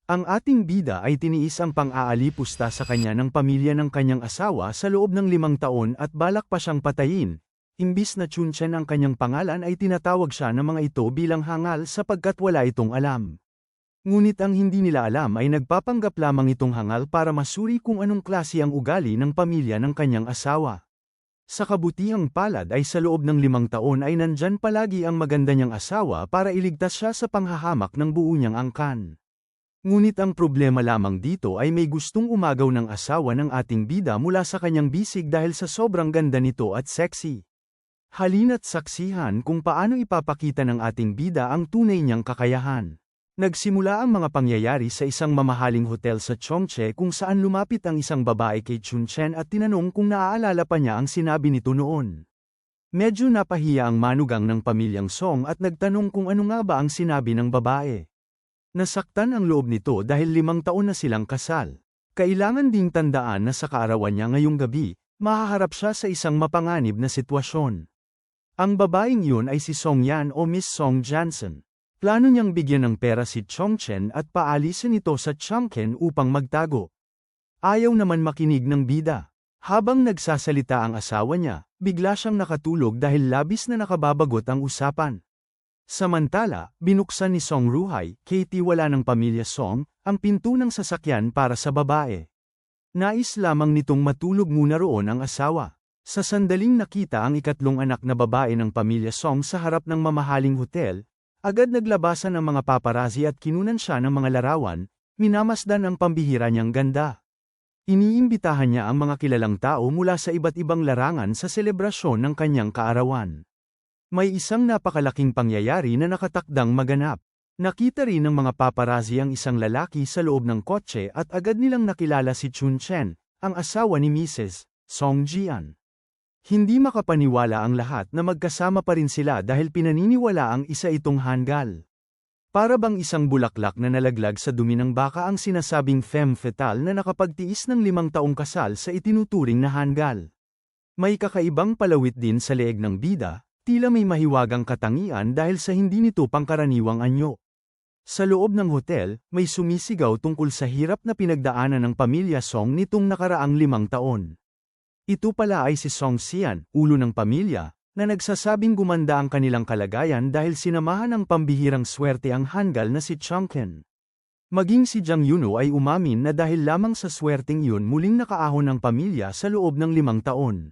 Ang ating bida ay tiniis ang pang-aalipusta sa kanya ng pamilya ng kanyang asawa sa loob ng 5 taon at balak pa siyang patayin. Imbis na Chunchen ang kanyang pangalan ay tinatawag siya ng mga ito bilang hangal sapagkat wala itong alam. Ngunit ang hindi nila alam ay nagpapanggap lamang itong hangal para masuri kung anong klase ang ugali ng pamilya ng kanyang asawa. Sa kabutihang palad ay sa loob ng 5 taon ay nandyan palagi ang maganda niyang asawa para iligtas siya sa panghahamak ng buo niyang angkan. Ngunit ang problema lamang dito ay may gustong umagaw ng asawa ng ating bida mula sa kanyang bisig dahil sa sobrang ganda nito at sexy. Halina't saksihan kung paano ipapakita ng ating bida ang tunay niyang kakayahan. Nagsimula ang mga pangyayari sa isang mamahaling hotel sa Chongche kung saan lumapit ang isang babae kay Chunchen at tinanong kung naaalala pa niya ang sinabi nito noon. Medyo napahiya ang manugang ng pamilyang Song at nagtanong kung ano nga ba ang sinabi ng babae. Nasaktan ang loob nito dahil 5 taon na silang kasal. Kailangan ding tandaan na sa kaarawan niya ngayong gabi, mahaharap siya sa isang mapanganib na sitwasyon. Ang babaeng yun ay si Song Yan o Miss Song Jansen. Plano niyang bigyan ng pera si Chongchen at paalisin ito sa Chongqing upang magtago. Ayaw naman makinig ng bida. Habang nagsasalita ang asawa niya, bigla siyang nakatulog dahil labis na nakababagot ang usapan. Samantala, binuksan ni Song Ruhai, Katie wala ng pamilya Song, ang pinto ng sasakyan para sa babae. Nais lamang nitong matulog muna roon ang asawa. Sa sandaling nakita ang ikatlong anak na babae ng pamilya Song sa harap ng mamahaling hotel, agad naglabasan ang mga paparazzi at kinunan siya ng mga larawan, minamasdan ang pambihira niyang ganda. Iniimbitahan niya ang mga kilalang tao mula sa iba't ibang larangan sa selebrasyon ng kanyang kaarawan. May isang napakalaking pangyayari na nakatakdang maganap. Nakita rin ng mga paparazzi ang isang lalaki sa loob ng kotse at agad nilang nakilala si Chunchen, ang asawa ni Mrs. Song Jian. Hindi makapaniwala ang lahat na magkasama pa rin sila dahil pinaniniwala ang isa itong hangal. Para bang isang bulaklak na nalaglag sa dumi ng baka ang sinasabing femme fatale na nakapagtiis ng 5 taong kasal sa itinuturing na hangal. May kakaibang palawit din sa leeg ng bida, tila may mahiwagang katangian dahil sa hindi nito pangkaraniwang anyo. Sa loob ng hotel, may sumisigaw tungkol sa hirap na pinagdaanan ng pamilya Song nitong nakaraang 5 taon. Ito pala ay si Song Xian, ulo ng pamilya, na nagsasabing gumanda ang kanilang kalagayan dahil sinamahan ng pambihirang swerte ang hangal na si Chongqing. Maging si Jiang Yuno ay umamin na dahil lamang sa swerteng yun muling nakaahon ang pamilya sa loob ng 5 taon.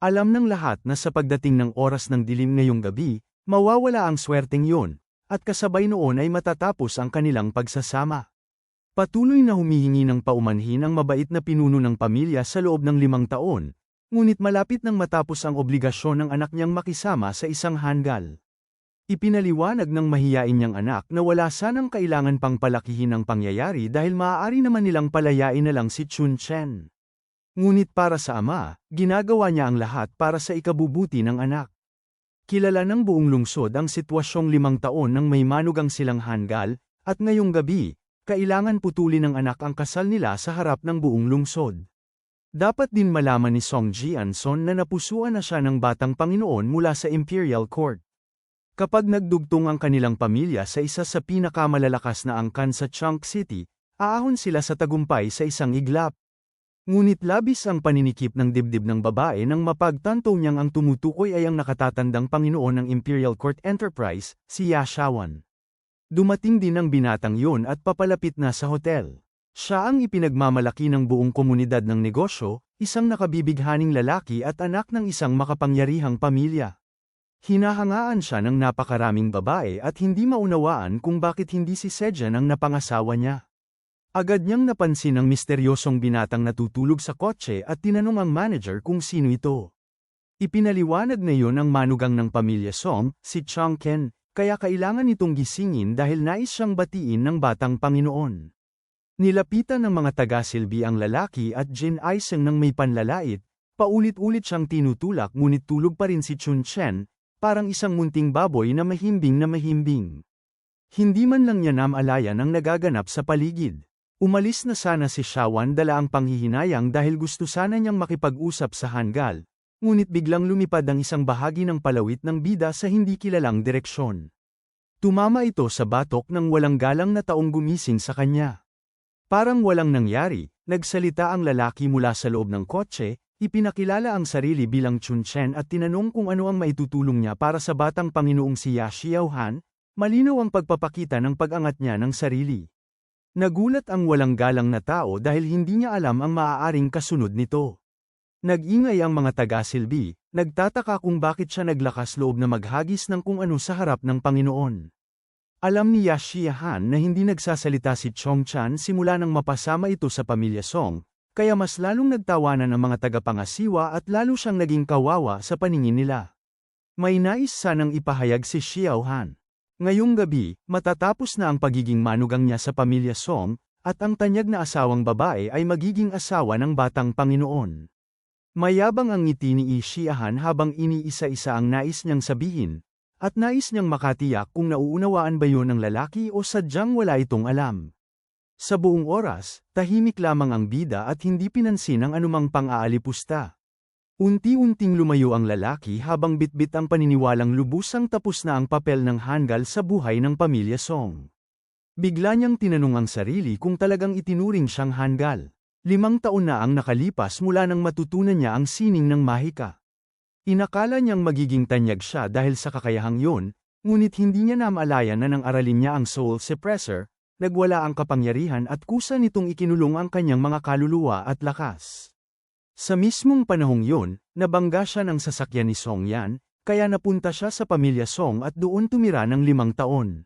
Alam ng lahat na sa pagdating ng oras ng dilim ngayong gabi, mawawala ang swerteng yun, at kasabay noon ay matatapos ang kanilang pagsasama. Patuloy na humihingi ng paumanhin ang mabait na pinuno ng pamilya sa loob ng 5 taon, ngunit malapit nang matapos ang obligasyon ng anak niyang makisama sa isang hangal. Ipinaliwanag ng mahiyain niyang anak na wala sanang kailangan pang palakihin ang pangyayari dahil maaari naman nilang palayain na lang si Chunchen. Ngunit para sa ama, ginagawa niya ang lahat para sa ikabubuti ng anak. Kilala ng buong lungsod ang sitwasyong 5 taon nang may manugang silang hangal, at ngayong gabi, kailangan putulin ng anak ang kasal nila sa harap ng buong lungsod. Dapat din malaman ni Song Jianson na napusuan na siya ng batang Panginoon mula sa Imperial Court. Kapag nagdugtong ang kanilang pamilya sa isa sa pinakamalalakas na angkan sa Chunk City, aahon sila sa tagumpay sa isang iglap. Ngunit labis ang paninikip ng dibdib ng babae nang mapagtanto niyang ang tumutukoy ay ang nakatatandang Panginoon ng Imperial Court Enterprise, si Ya Shawan. Dumating din ang binatang yun at papalapit na sa hotel. Siya ang ipinagmamalaki ng buong komunidad ng negosyo, isang nakabibighaning lalaki at anak ng isang makapangyarihang pamilya. Hinahangaan siya ng napakaraming babae at hindi maunawaan kung bakit hindi si Sejan ang napangasawa niya. Agad niyang napansin ang misteryosong binatang natutulog sa kotse at tinanong ang manager kung sino ito. Ipinaliwanag na iyon ang manugang ng pamilya Song, si Chongqing, kaya kailangan itong gisingin dahil nais siyang batiin ng batang Panginoon. Nilapitan ng mga taga-silbi ang lalaki at Jin-aiseng ng may panlalait, paulit-ulit siyang tinutulak ngunit tulog pa rin si Chunchen, parang isang munting baboy na mahimbing na mahimbing. Hindi man lang niya namalayan ang nagaganap sa paligid. Umalis na sana si Shawan dala ang panghihinayang dahil gusto sana niyang makipag-usap sa hangal, ngunit biglang lumipad ang isang bahagi ng palawit ng bida sa hindi kilalang direksyon. Tumama ito sa batok ng walang galang na taong gumising sa kanya. Parang walang nangyari, nagsalita ang lalaki mula sa loob ng kotse, ipinakilala ang sarili bilang Chun Chen at tinanong kung ano ang maitutulong niya para sa batang Panginoong si Ya Xiaohan. Malinaw ang pagpapakita ng pag-angat niya ng sarili. Nagulat ang walang galang na tao dahil hindi niya alam ang maaaring kasunod nito. Nag-ingay ang mga taga-silbi, nagtataka kung bakit siya naglakas loob na maghagis ng kung ano sa harap ng Panginoon. Alam ni Ya Xiaohan na hindi nagsasalita si Chong Chan simula nang mapasama ito sa pamilya Song, kaya mas lalong nagtawanan ang mga tagapangasiwa at lalo siyang naging kawawa sa paningin nila. May nais sanang ipahayag si Xiaohan. Ngayong gabi, matatapos na ang pagiging manugang niya sa pamilya Song, at ang tanyag na asawang babae ay magiging asawa ng batang Panginoon. Mayabang ang ngiti ni Xiaohan habang iniisa-isa ang nais niyang sabihin, at nais niyang makatiyak kung nauunawaan ba yun ng lalaki o sadyang wala itong alam. Sa buong oras, tahimik lamang ang bida at hindi pinansin ang anumang pang-aalipusta. Unti-unting lumayo ang lalaki habang bitbit ang paniniwalang lubusang tapos na ang papel ng hanggal sa buhay ng pamilya Song. Bigla niyang tinanong ang sarili kung talagang itinuring siyang hanggal. 5 taon na ang nakalipas mula nang matutunan niya ang sining ng mahika. Inakala niyang magiging tanyag siya dahil sa kakayahang yun, ngunit hindi niya namalayan na nang aralin niya ang soul suppressor, nagwala ang kapangyarihan at kusa nitong ikinulong ang kanyang mga kaluluwa at lakas. Sa mismong panahong yun, nabangga siya ng sasakyan ni Song Yan, kaya napunta siya sa pamilya Song at doon tumira ng 5 taon.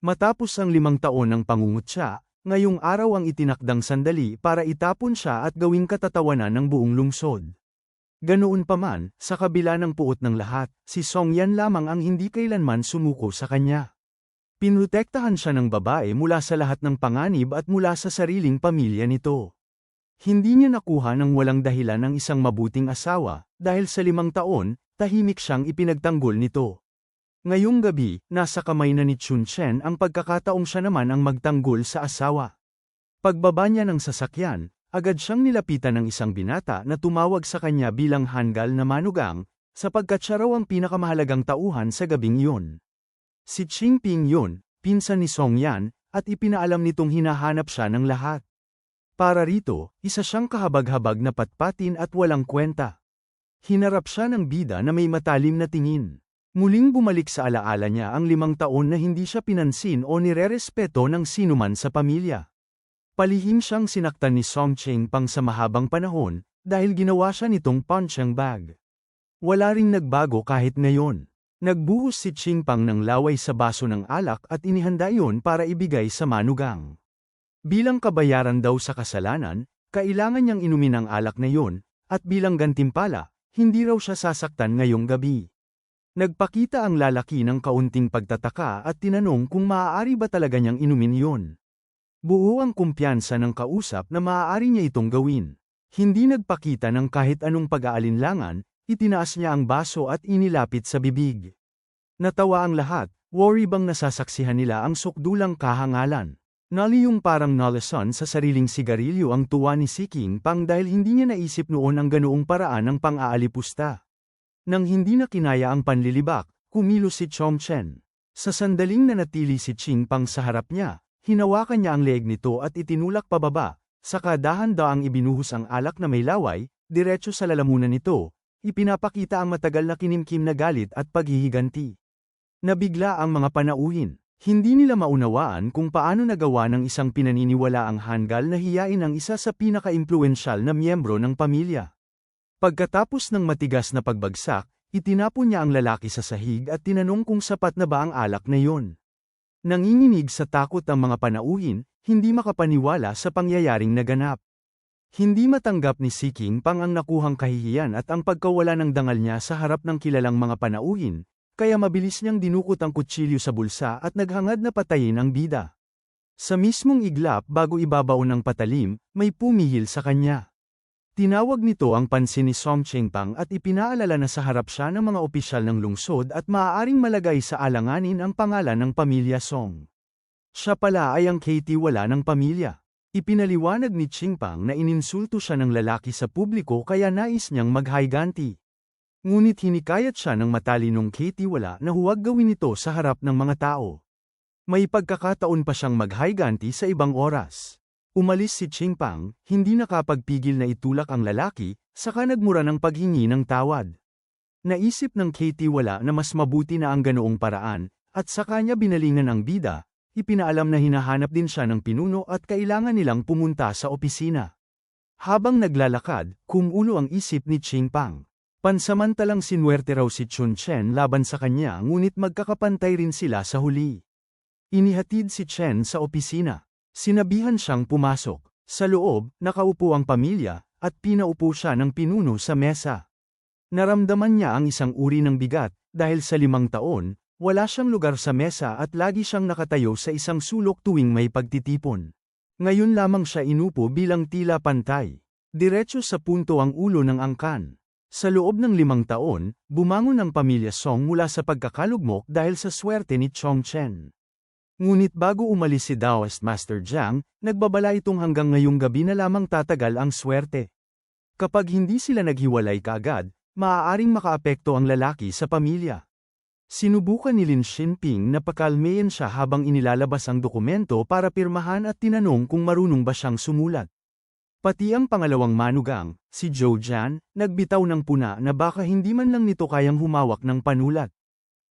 Matapos ang 5 taon ng pangungutya, ngayong araw ang itinakdang sandali para itapon siya at gawing katatawanan ng buong lungsod. Ganoon pa man, sa kabila ng puot ng lahat, si Song Yan lamang ang hindi kailanman sumuko sa kanya. Pinrotektahan siya ng babae mula sa lahat ng panganib at mula sa sariling pamilya nito. Hindi niya nakuha ng walang dahilan ng isang mabuting asawa, dahil sa 5 taon, tahimik siyang ipinagtanggol nito. Ngayong gabi, nasa kamay na ni Chun Chen ang pagkakataong siya naman ang magtanggol sa asawa. Pagbaba niya ng sasakyan, agad siyang nilapitan ng isang binata na tumawag sa kanya bilang hanggal na manugang, sapagkat siya raw ang pinakamahalagang tauhan sa gabing yun. Si Qingping yun, pinsan ni Song Yan, at ipinaalam nitong hinahanap siya ng lahat. Para rito, isa siyang kahabag-habag na patpatin at walang kwenta. Hinarap siya ng bida na may matalim na tingin. Muling bumalik sa alaala niya ang 5 taon na hindi siya pinansin o nirerespeto ng sinuman sa pamilya. Palihim siyang sinaktan ni Song Chengpang sa mahabang panahon, dahil ginawa siya nitong punching bag. Wala ring nagbago kahit ngayon. Nagbuhos si Chengpang ng laway sa baso ng alak at inihanda iyon para ibigay sa manugang. Bilang kabayaran daw sa kasalanan, kailangan niyang inumin ang alak na iyon, at bilang gantimpala, hindi raw siya sasaktan ngayong gabi. Nagpakita ang lalaki ng kaunting pagtataka at tinanong kung maaari ba talaga niyang inumin iyon. Buo ang kumpiyansa ng kausap na maaari niya itong gawin. Hindi nagpakita ng kahit anong pag-aalinlangan, itinaas niya ang baso at inilapit sa bibig. Natawa ang lahat, worry bang nasasaksihan nila ang sukdulang kahangalan. Naliyong parang nalason sa sariling sigarilyo ang tuwa ni Si Qingpang dahil hindi niya naisip noon ang ganoong paraan ng pang-aalipusta. Nang hindi na kinaya ang panlilibak, kumilos si Chong Chen. Sa sandaling nanatili si Qingpang sa harap niya, hinawakan niya ang leeg nito at itinulak pababa, saka dahan-daang ibinuhos ang alak na may laway, diretso sa lalamunan nito, ipinapakita ang matagal na kinimkim na galit at paghihiganti. Nabigla ang mga panauhin. Hindi nila maunawaan kung paano nagawa ng isang pinaniniwalaang hanggal na hiyain ang isa sa pinaka-impluwensyal na miyembro ng pamilya. Pagkatapos ng matigas na pagbagsak, itinapon niya ang lalaki sa sahig at tinanong kung sapat na ba ang alak na iyon. Nanginginig sa takot ang mga panauhin, hindi makapaniwala sa pangyayaring naganap. Hindi matanggap ni Si Qingpang ang nakuhang kahihiyan at ang pagkawala ng dangal niya sa harap ng kilalang mga panauhin, kaya mabilis niyang dinukot ang kutsilyo sa bulsa at naghangad na patayin ang bida. Sa mismong iglap bago ibabaon ng patalim, may pumihil sa kanya. Tinawag nito ang pansin ni Song Chengpang at ipinaalala na sa harap siya ng mga opisyal ng lungsod at maaaring malagay sa alanganin ang pangalan ng pamilya Song. Siya pala ay ang katiwala ng pamilya. Ipinaliwanag ni Chengpang na ininsulto siya ng lalaki sa publiko kaya nais niyang maghayganti. Ngunit hinikayat siya ng matalinong katiwala na huwag gawin ito sa harap ng mga tao. May pagkakataon pa siyang maghiganti sa ibang oras. Umalis si Qingpang, hindi nakapagpigil na itulak ang lalaki, saka nagmura ng paghingi ng tawad. Naisip ng Katie wala na mas mabuti na ang ganoong paraan, at saka niya binalingan ang bida, ipinaalam na hinahanap din siya ng pinuno at kailangan nilang pumunta sa opisina. Habang naglalakad, kumulo ang isip ni Qingpang. Pansamantalang sinuwerte raw si Chun Chen laban sa kanya ngunit magkakapantay rin sila sa huli. Inihatid si Chen sa opisina. Sinabihan siyang pumasok. Sa loob, nakaupo ang pamilya, at pinaupo siya ng pinuno sa mesa. Naramdaman niya ang isang uri ng bigat, dahil sa 5 taon, wala siyang lugar sa mesa at lagi siyang nakatayo sa isang sulok tuwing may pagtitipon. Ngayon lamang siya inupo bilang tila pantay. Diretso sa punto ang ulo ng angkan. Sa loob ng 5 taon, bumangon ang pamilya Song mula sa pagkakalugmok dahil sa swerte ni Chong Chen. Ngunit bago umalis si Daoist Master Jiang, nagbabala itong hanggang ngayong gabi na lamang tatagal ang swerte. Kapag hindi sila naghiwalay kaagad, maaaring makaapekto ang lalaki sa pamilya. Sinubukan ni Lin Xinping na pakalmeyin siya habang inilalabas ang dokumento para pirmahan at tinanong kung marunong ba siyang sumulat. Pati ang pangalawang manugang, si Zhou Jian, nagbitaw ng puna na baka hindi man lang nito kayang humawak ng panulat.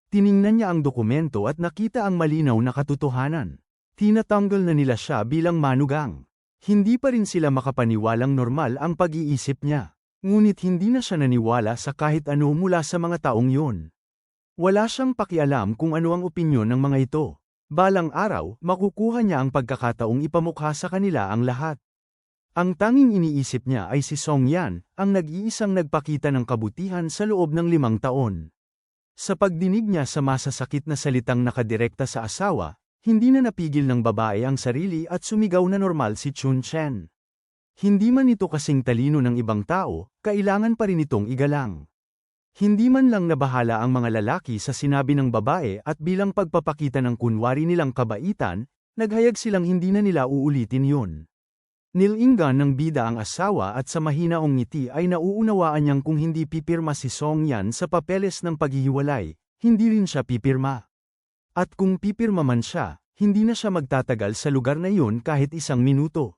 Tiningnan niya ang dokumento at nakita ang malinaw na katotohanan. Tinatanggal na nila siya bilang manugang. Hindi pa rin sila makapaniwalang normal ang pag-iisip niya. Ngunit hindi na siya naniwala sa kahit ano mula sa mga taong yun. Wala siyang pakialam kung ano ang opinyon ng mga ito. Balang araw, makukuha niya ang pagkakataong ipamukha sa kanila ang lahat. Ang tanging iniisip niya ay si Song Yan, ang nag-iisang nagpakita ng kabutihan sa loob ng 5 taon. Sa pagdinig niya sa masasakit na salitang nakadirekta sa asawa, hindi na napigil ng babae ang sarili at sumigaw na normal si Chun Chen. Hindi man ito kasing talino ng ibang tao, kailangan pa rin itong igalang. Hindi man lang nabahala ang mga lalaki sa sinabi ng babae at bilang pagpapakita ng kunwari nilang kabaitan, naghayag silang hindi na nila uulitin yun. Nilinggan ng bida ang asawa at sa mahinaong ngiti ay nauunawaan niyang kung hindi pipirma si Song Yan sa papeles ng paghihiwalay, hindi rin siya pipirma. At kung pipirma man siya, hindi na siya magtatagal sa lugar na yun kahit 1 minuto.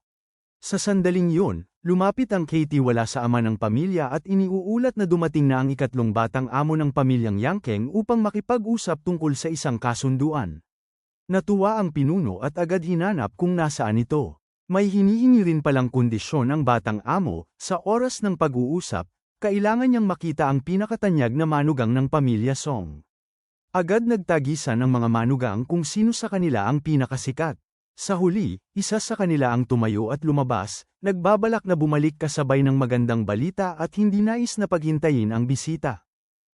Sa sandaling yun, lumapit ang Katie wala sa ama ng pamilya at iniuulat na dumating na ang 3 batang amo ng pamilyang Yangkeng upang makipag-usap tungkol sa isang kasunduan. Natuwa ang pinuno at agad hinanap kung nasaan ito. May hinihingi rin palang kondisyon ang batang amo, sa oras ng pag-uusap, kailangan niyang makita ang pinakatanyag na manugang ng pamilya Song. Agad nagtagisan ng mga manugang kung sino sa kanila ang pinakasikat. Sa huli, isa sa kanila ang tumayo at lumabas, nagbabalak na bumalik kasabay ng magandang balita at hindi nais na paghintayin ang bisita.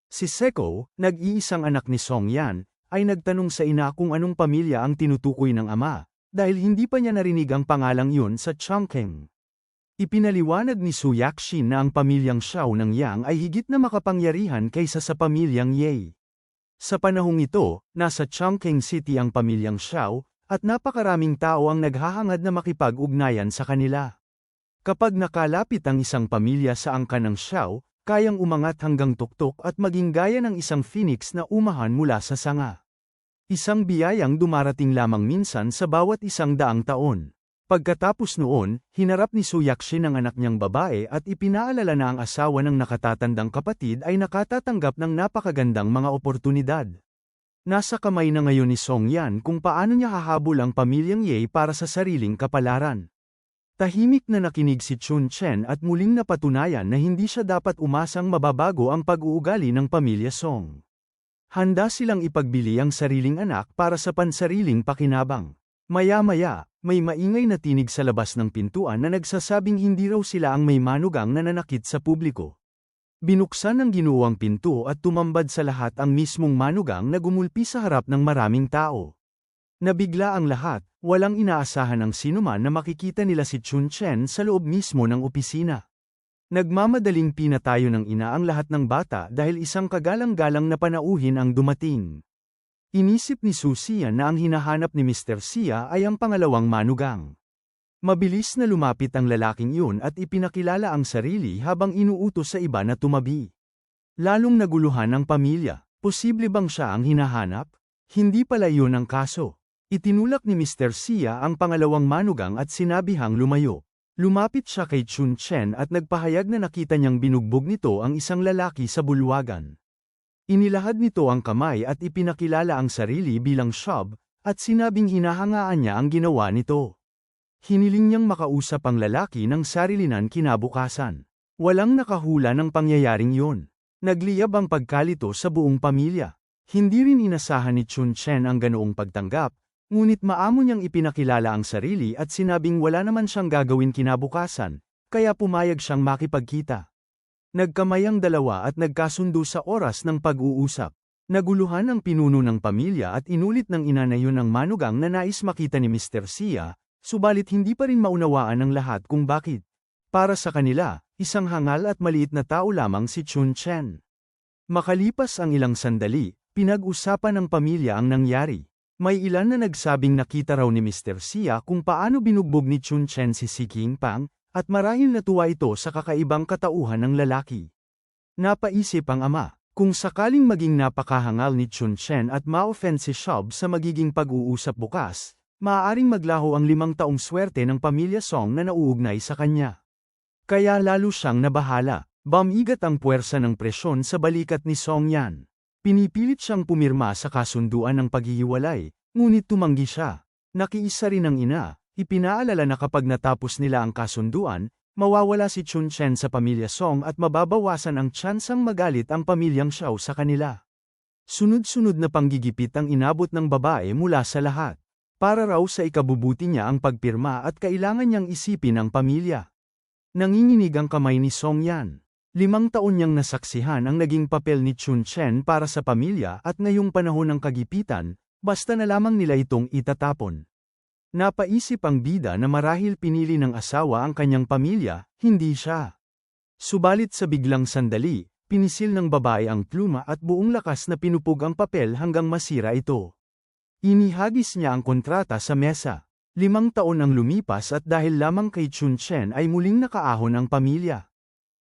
Si Seko, nag-iisang anak ni Song Yan, ay nagtanong sa ina kung anong pamilya ang tinutukoy ng ama, dahil hindi pa niya narinig ang pangalang yun sa Chongqing. Ipinaliwanag ni Su Yaxin na ang pamilyang Xiao ng Yang ay higit na makapangyarihan kaysa sa pamilyang Ye. Sa panahong ito, nasa Chongqing City ang pamilyang Xiao, at napakaraming tao ang naghahangad na makipag-ugnayan sa kanila. Kapag nakalapit ang isang pamilya sa angkan ng Xiao, kayang umangat hanggang tuktok at maging gaya ng isang phoenix na umahan mula sa sanga. Isang biyayang dumarating lamang minsan sa bawat 100 taon. Pagkatapos noon, hinarap ni Su Yaxin ang anak niyang babae at ipinaalala na ang asawa ng nakatatandang kapatid ay nakatatanggap ng napakagandang mga oportunidad. Nasa kamay na ngayon ni Song Yan kung paano niya hahabol ang pamilyang Ye para sa sariling kapalaran. Tahimik na nakinig si Chun Chen at muling napatunayan na hindi siya dapat umasang mababago ang pag-uugali ng pamilya Song. Handa silang ipagbili ang sariling anak para sa pansariling pakinabang. Maya-maya, may maingay na tinig sa labas ng pintuan na nagsasabing hindi raw sila ang may manugang na nanakit sa publiko. Binuksan ang ginuwang pinto at tumambad sa lahat ang mismong manugang na gumulpi sa harap ng maraming tao. Nabigla ang lahat, walang inaasahan ang sinuman na makikita nila si Chun Chen sa loob mismo ng opisina. Nagmamadaling pinatayo ng ina ang lahat ng bata dahil isang kagalang-galang na panauhin ang dumating. Inisip ni Su Xian na ang hinahanap ni Mr. Xia ay ang pangalawang manugang. Mabilis na lumapit ang lalaking yun at ipinakilala ang sarili habang inuutos sa iba na tumabi. Lalong naguluhan ang pamilya, posible bang siya ang hinahanap? Hindi pala yun ang kaso. Itinulak ni Mr. Sia ang pangalawang manugang at sinabihang lumayo. Lumapit siya kay Chun Chen at nagpahayag na nakita niyang binugbog nito ang isang lalaki sa bulwagan. Inilahad nito ang kamay at ipinakilala ang sarili bilang Shob, at sinabing hinahangaan niya ang ginawa nito. Hiniling niyang makausap ang lalaki ng sarilinan kinabukasan. Walang nakahula ng pangyayaring yun. Nagliyab ang pagkalito sa buong pamilya. Hindi rin inasahan ni Chun Chen ang ganoong pagtanggap, ngunit maamo niyang ipinakilala ang sarili at sinabing wala naman siyang gagawin kinabukasan, kaya pumayag siyang makipagkita. Nagkamay ang dalawa at nagkasundo sa oras ng pag-uusap. Naguluhan ang pinuno ng pamilya at inulit ng ina na yun ang manugang na nais makita ni Mr. Sia, subalit hindi pa rin maunawaan ng lahat kung bakit. Para sa kanila, isang hangal at maliit na tao lamang si Chun Chen. Makalipas ang ilang sandali, pinag-usapan ng pamilya ang nangyari. May ilan na nagsabing nakita raw ni Mr. Sia kung paano binugbog ni Chun Chen si Si Qingpang, at marahil natuwa ito sa kakaibang katauhan ng lalaki. Napaisip ang ama, kung sakaling maging napakahangal ni Chun Chen at ma-offend si Shob sa magiging pag-uusap bukas, maaaring maglaho ang 5 taong swerte ng pamilya Song na nauugnay sa kanya. Kaya lalo siyang nabahala. Bumigat ang puwersa ng presyon sa balikat ni Song Yan. Pinipilit siyang pumirma sa kasunduan ng paghihiwalay, ngunit tumanggi siya. Nakiisa rin ang ina, ipinaalala na kapag natapos nila ang kasunduan, mawawala si Chun Chen sa pamilya Song at mababawasan ang tsansang magalit ang pamilyang Xiao sa kanila. Sunod-sunod na panggigipit ang inabot ng babae mula sa lahat. Para raw sa ikabubuti niya ang pagpirma at kailangan niyang isipin ang pamilya. Nanginginig ang kamay ni Song Yan. 5 taon niyang nasaksihan ang naging papel ni Chun Chen para sa pamilya at ngayong panahon ng kagipitan, basta na lamang nila itong itatapon. Napaisip ang bida na marahil pinili ng asawa ang kanyang pamilya, hindi siya. Subalit sa biglang sandali, pinisil ng babae ang pluma at buong lakas na pinupog ang papel hanggang masira ito. Inihagis niya ang kontrata sa mesa. 5 taon ang lumipas at dahil lamang kay Chun Chen ay muling nakaahon ang pamilya.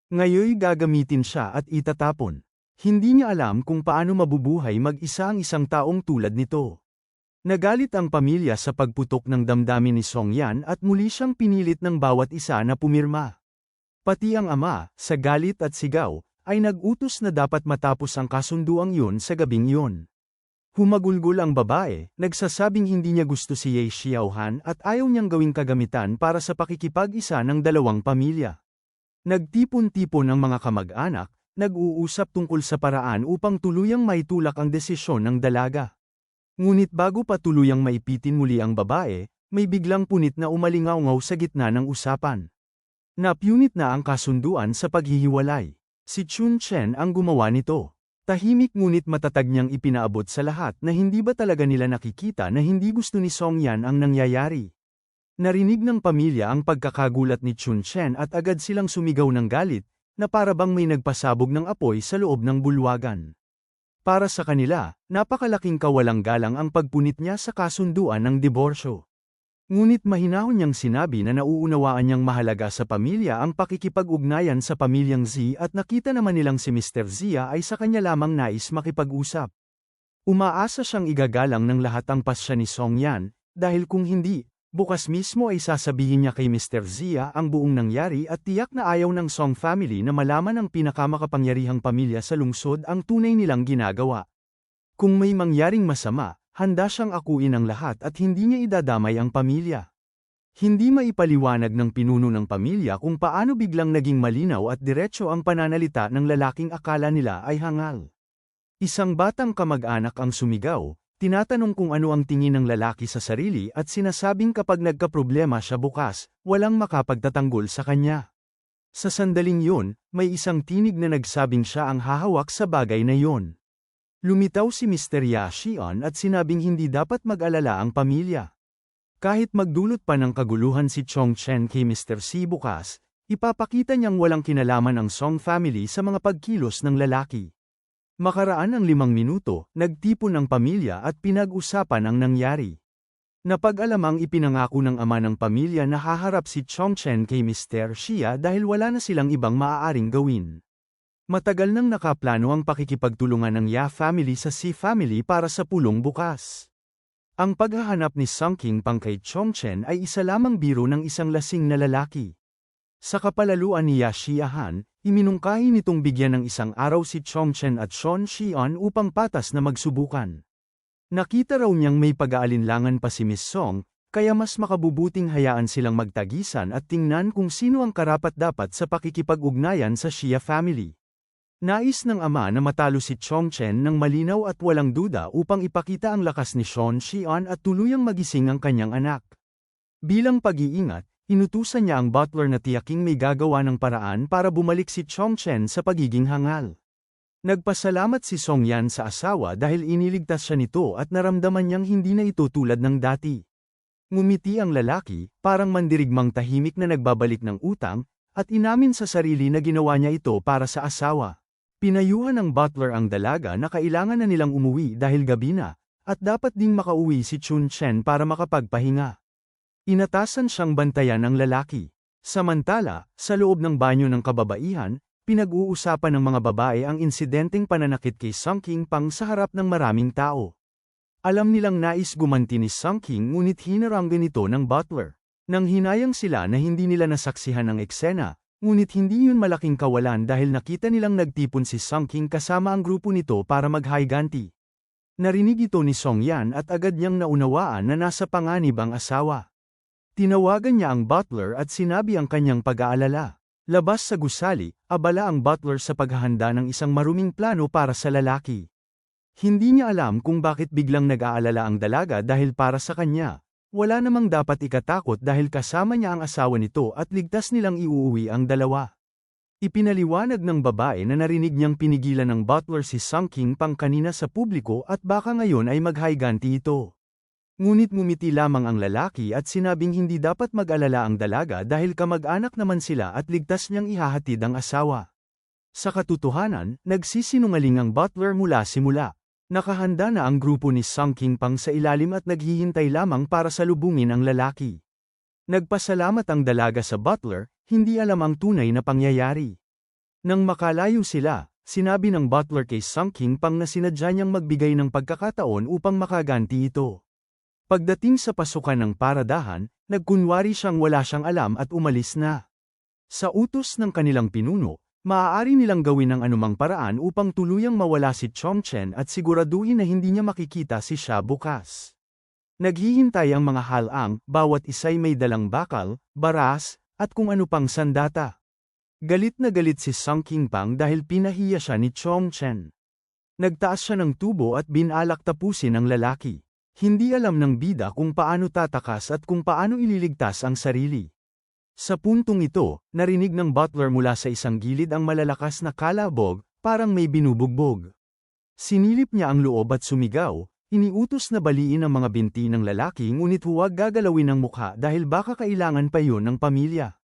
Ngayoy gagamitin siya at itatapon. Hindi niya alam kung paano mabubuhay mag-isa ang isang taong tulad nito. Nagalit ang pamilya sa pagputok ng damdamin ni Song Yan at muli siyang pinilit ng bawat isa na pumirma. Pati ang ama, sa galit at sigaw, ay nag-utos na dapat matapos ang kasunduang yun sa gabing yun. Humagulgol ang babae, nagsasabing hindi niya gusto si Ye Xiaohan at ayaw niyang gawing kagamitan para sa pakikipag-isa ng dalawang pamilya. Nagtipon-tipon ang mga kamag-anak, nag-uusap tungkol sa paraan upang tuluyang maitulak ang desisyon ng dalaga. Ngunit bago pa tuluyang maipitin muli ang babae, may biglang punit na umalingaw-ngaw sa gitna ng usapan. Napunit na ang kasunduan sa paghihiwalay. Si Chun Chen ang gumawa nito. Tahimik ngunit matatag niyang ipinaabot sa lahat na hindi ba talaga nila nakikita na hindi gusto ni Song Yan ang nangyayari. Narinig ng pamilya ang pagkakagulat ni Chun Chen at agad silang sumigaw ng galit, na para bang may nagpasabog ng apoy sa loob ng bulwagan. Para sa kanila, napakalaking kawalang galang ang pagpunit niya sa kasunduan ng diborsyo. Ngunit mahinahon niyang sinabi na nauunawaan niyang mahalaga sa pamilya ang pakikipag-ugnayan sa pamilyang Zi at nakita naman nilang si Mr. Zia ay sa kanya lamang nais makipag-usap. Umaasa siyang igagalang ng lahat ang pasya ni Song Yan, dahil kung hindi, bukas mismo ay sasabihin niya kay Mr. Zia ang buong nangyari at tiyak na ayaw ng Song family na malaman ng pinakamakapangyarihang pamilya sa lungsod ang tunay nilang ginagawa. Kung may mangyaring masama, handa siyang akuin ang lahat at hindi niya idadamay ang pamilya. Hindi maipaliwanag ng pinuno ng pamilya kung paano biglang naging malinaw at diretso ang pananalita ng lalaking akala nila ay hangal. Isang batang kamag-anak ang sumigaw, tinatanong kung ano ang tingin ng lalaki sa sarili at sinasabing kapag nagkaproblema siya bukas, walang makapagtatanggol sa kanya. Sa sandaling yun, may isang tinig na nagsabing siya ang hahawak sa bagay na yun. Lumitaw si Mr. Ya Xian at sinabing hindi dapat mag-alala ang pamilya. Kahit magdulot pa ng kaguluhan si Chong Chen kay Mr. Si bukas, ipapakita niyang walang kinalaman ang Song family sa mga pagkilos ng lalaki. Makaraan ang 5 minuto, nagtipon ang pamilya at pinag-usapan ang nangyari. Napag-alamang ipinangako ng ama ng pamilya na haharap si Chong Chen kay Mr. Xia dahil wala na silang ibang maaaring gawin. Matagal nang nakaplano ang pakikipagtulungan ng Ya family sa Si family para sa pulong bukas. Ang paghahanap ni Sung King Pang kay Chongchen ay isa lamang biro ng isang lasing na lalaki. Sa kapalaluan ni Yashiahan, iminungkahi nitong bigyan ng isang araw si Chongchen at Sean Xian upang patas na magsubukan. Nakita raw niyang may pag-aalinlangan pa si Miss Song, kaya mas makabubuting hayaan silang magtagisan at tingnan kung sino ang karapat-dapat sa pakikipag-ugnayan sa Xia family. Nais ng ama na matalo si Chongchen ng malinaw at walang duda upang ipakita ang lakas ni Sean Xian at tuluyang magising ang kanyang anak. Bilang pag-iingat, inutusan niya ang butler na tiyaking may gagawa ng paraan para bumalik si Chongchen sa pagiging hangal. Nagpasalamat si Song Yan sa asawa dahil iniligtas siya nito at naramdaman niyang hindi na ito tulad ng dati. Ngumiti ang lalaki, parang mandirigmang tahimik na nagbabalik ng utang, at inamin sa sarili na ginawa niya ito para sa asawa. Pinayuhan ng butler ang dalaga na kailangan na nilang umuwi dahil gabi na, at dapat ding makauwi si Chun Chen para makapagpahinga. Inatasan siyang bantayan ng lalaki. Samantala, sa loob ng banyo ng kababaihan, pinag-uusapan ng mga babae ang insidenteng pananakit kay Sung King Pang sa harap ng maraming tao. Alam nilang nais gumanti ni Sung King ngunit hinaranggan ito ng butler. Nang hinayang sila na hindi nila nasaksihan ang eksena, ngunit hindi yun malaking kawalan dahil nakita nilang nagtipon si Sung King kasama ang grupo nito para mag-higanti. Narinig ito ni Song Yan at agad niyang naunawaan na nasa panganib ang asawa. Tinawagan niya ang butler at sinabi ang kanyang pag-aalala. Labas sa gusali, abala ang butler sa paghahanda ng isang maruming plano para sa lalaki. Hindi niya alam kung bakit biglang nag-aalala ang dalaga dahil para sa kanya. Wala namang dapat ikatakot dahil kasama niya ang asawa nito at ligtas nilang iuuwi ang dalawa. Ipinaliwanag ng babae na narinig niyang pinigilan ng butler si Sung King Pang kanina sa publiko at baka ngayon ay mag-higanti ito. Ngunit ngumiti lamang ang lalaki at sinabing hindi dapat mag-alala ang dalaga dahil kamag-anak naman sila at ligtas niyang ihahatid ang asawa. Sa katotohanan, nagsisinungaling ang butler mula simula. Nakahanda na ang grupo ni Sung King Pang sa ilalim at naghihintay lamang para salubungin ang lalaki. Nagpasalamat ang dalaga sa butler, hindi alam ang tunay na pangyayari. Nang makalayo sila, sinabi ng butler kay Sung King Pang na sinadya niyang magbigay ng pagkakataon upang makaganti ito. Pagdating sa pasukan ng paradahan, nagkunwari siyang wala siyang alam at umalis na. Sa utos ng kanilang pinuno, maaari nilang gawin ang anumang paraan upang tuluyang mawala si Chongchen at siguraduhin na hindi niya makikita si Xia bukas. Naghihintay ang mga halang, bawat isa'y may dalang bakal, baras, at kung ano pang sandata. Galit na galit si Sung King Pang dahil pinahiya siya ni Chongchen. Nagtaas siya ng tubo at binalak tapusin ang lalaki. Hindi alam ng bida kung paano tatakas at kung paano ililigtas ang sarili. Sa puntong ito, narinig ng butler mula sa isang gilid ang malalakas na kalabog, parang may binubugbog. Sinilip niya ang loob at sumigaw, iniutos na baliin ang mga binti ng lalaki ngunit huwag gagalawin ang mukha dahil baka kailangan pa yun ng pamilya.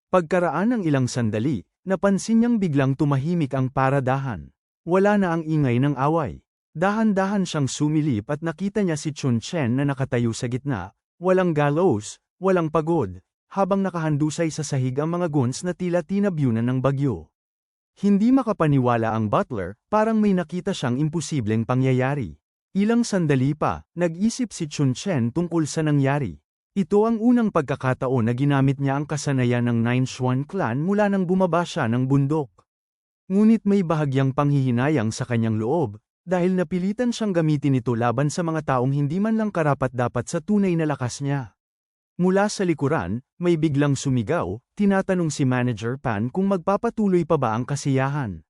Pagkaraan ng ilang sandali, napansin niyang biglang tumahimik ang paradahan. Wala na ang ingay ng away. Dahan-dahan siyang sumilip at nakita niya si Chun Chen na nakatayo sa gitna, walang gallows, walang pagod. Habang nakahandusay sa sahig ang mga guns na tila tinabyunan ng bagyo. Hindi makapaniwala ang butler, parang may nakita siyang imposibleng pangyayari. Ilang sandali pa, nag-isip si Chun Chen tungkol sa nangyari. Ito ang unang pagkakataon na ginamit niya ang kasanayan ng Nine Xuan clan mula nang bumaba siya ng bundok. Ngunit may bahagyang panghihinayang sa kanyang loob, dahil napilitan siyang gamitin ito laban sa mga taong hindi man lang karapat-dapat sa tunay na lakas niya. Mula sa likuran, may biglang sumigaw, tinatanong si Manager Pan kung magpapatuloy pa ba ang kasiyahan.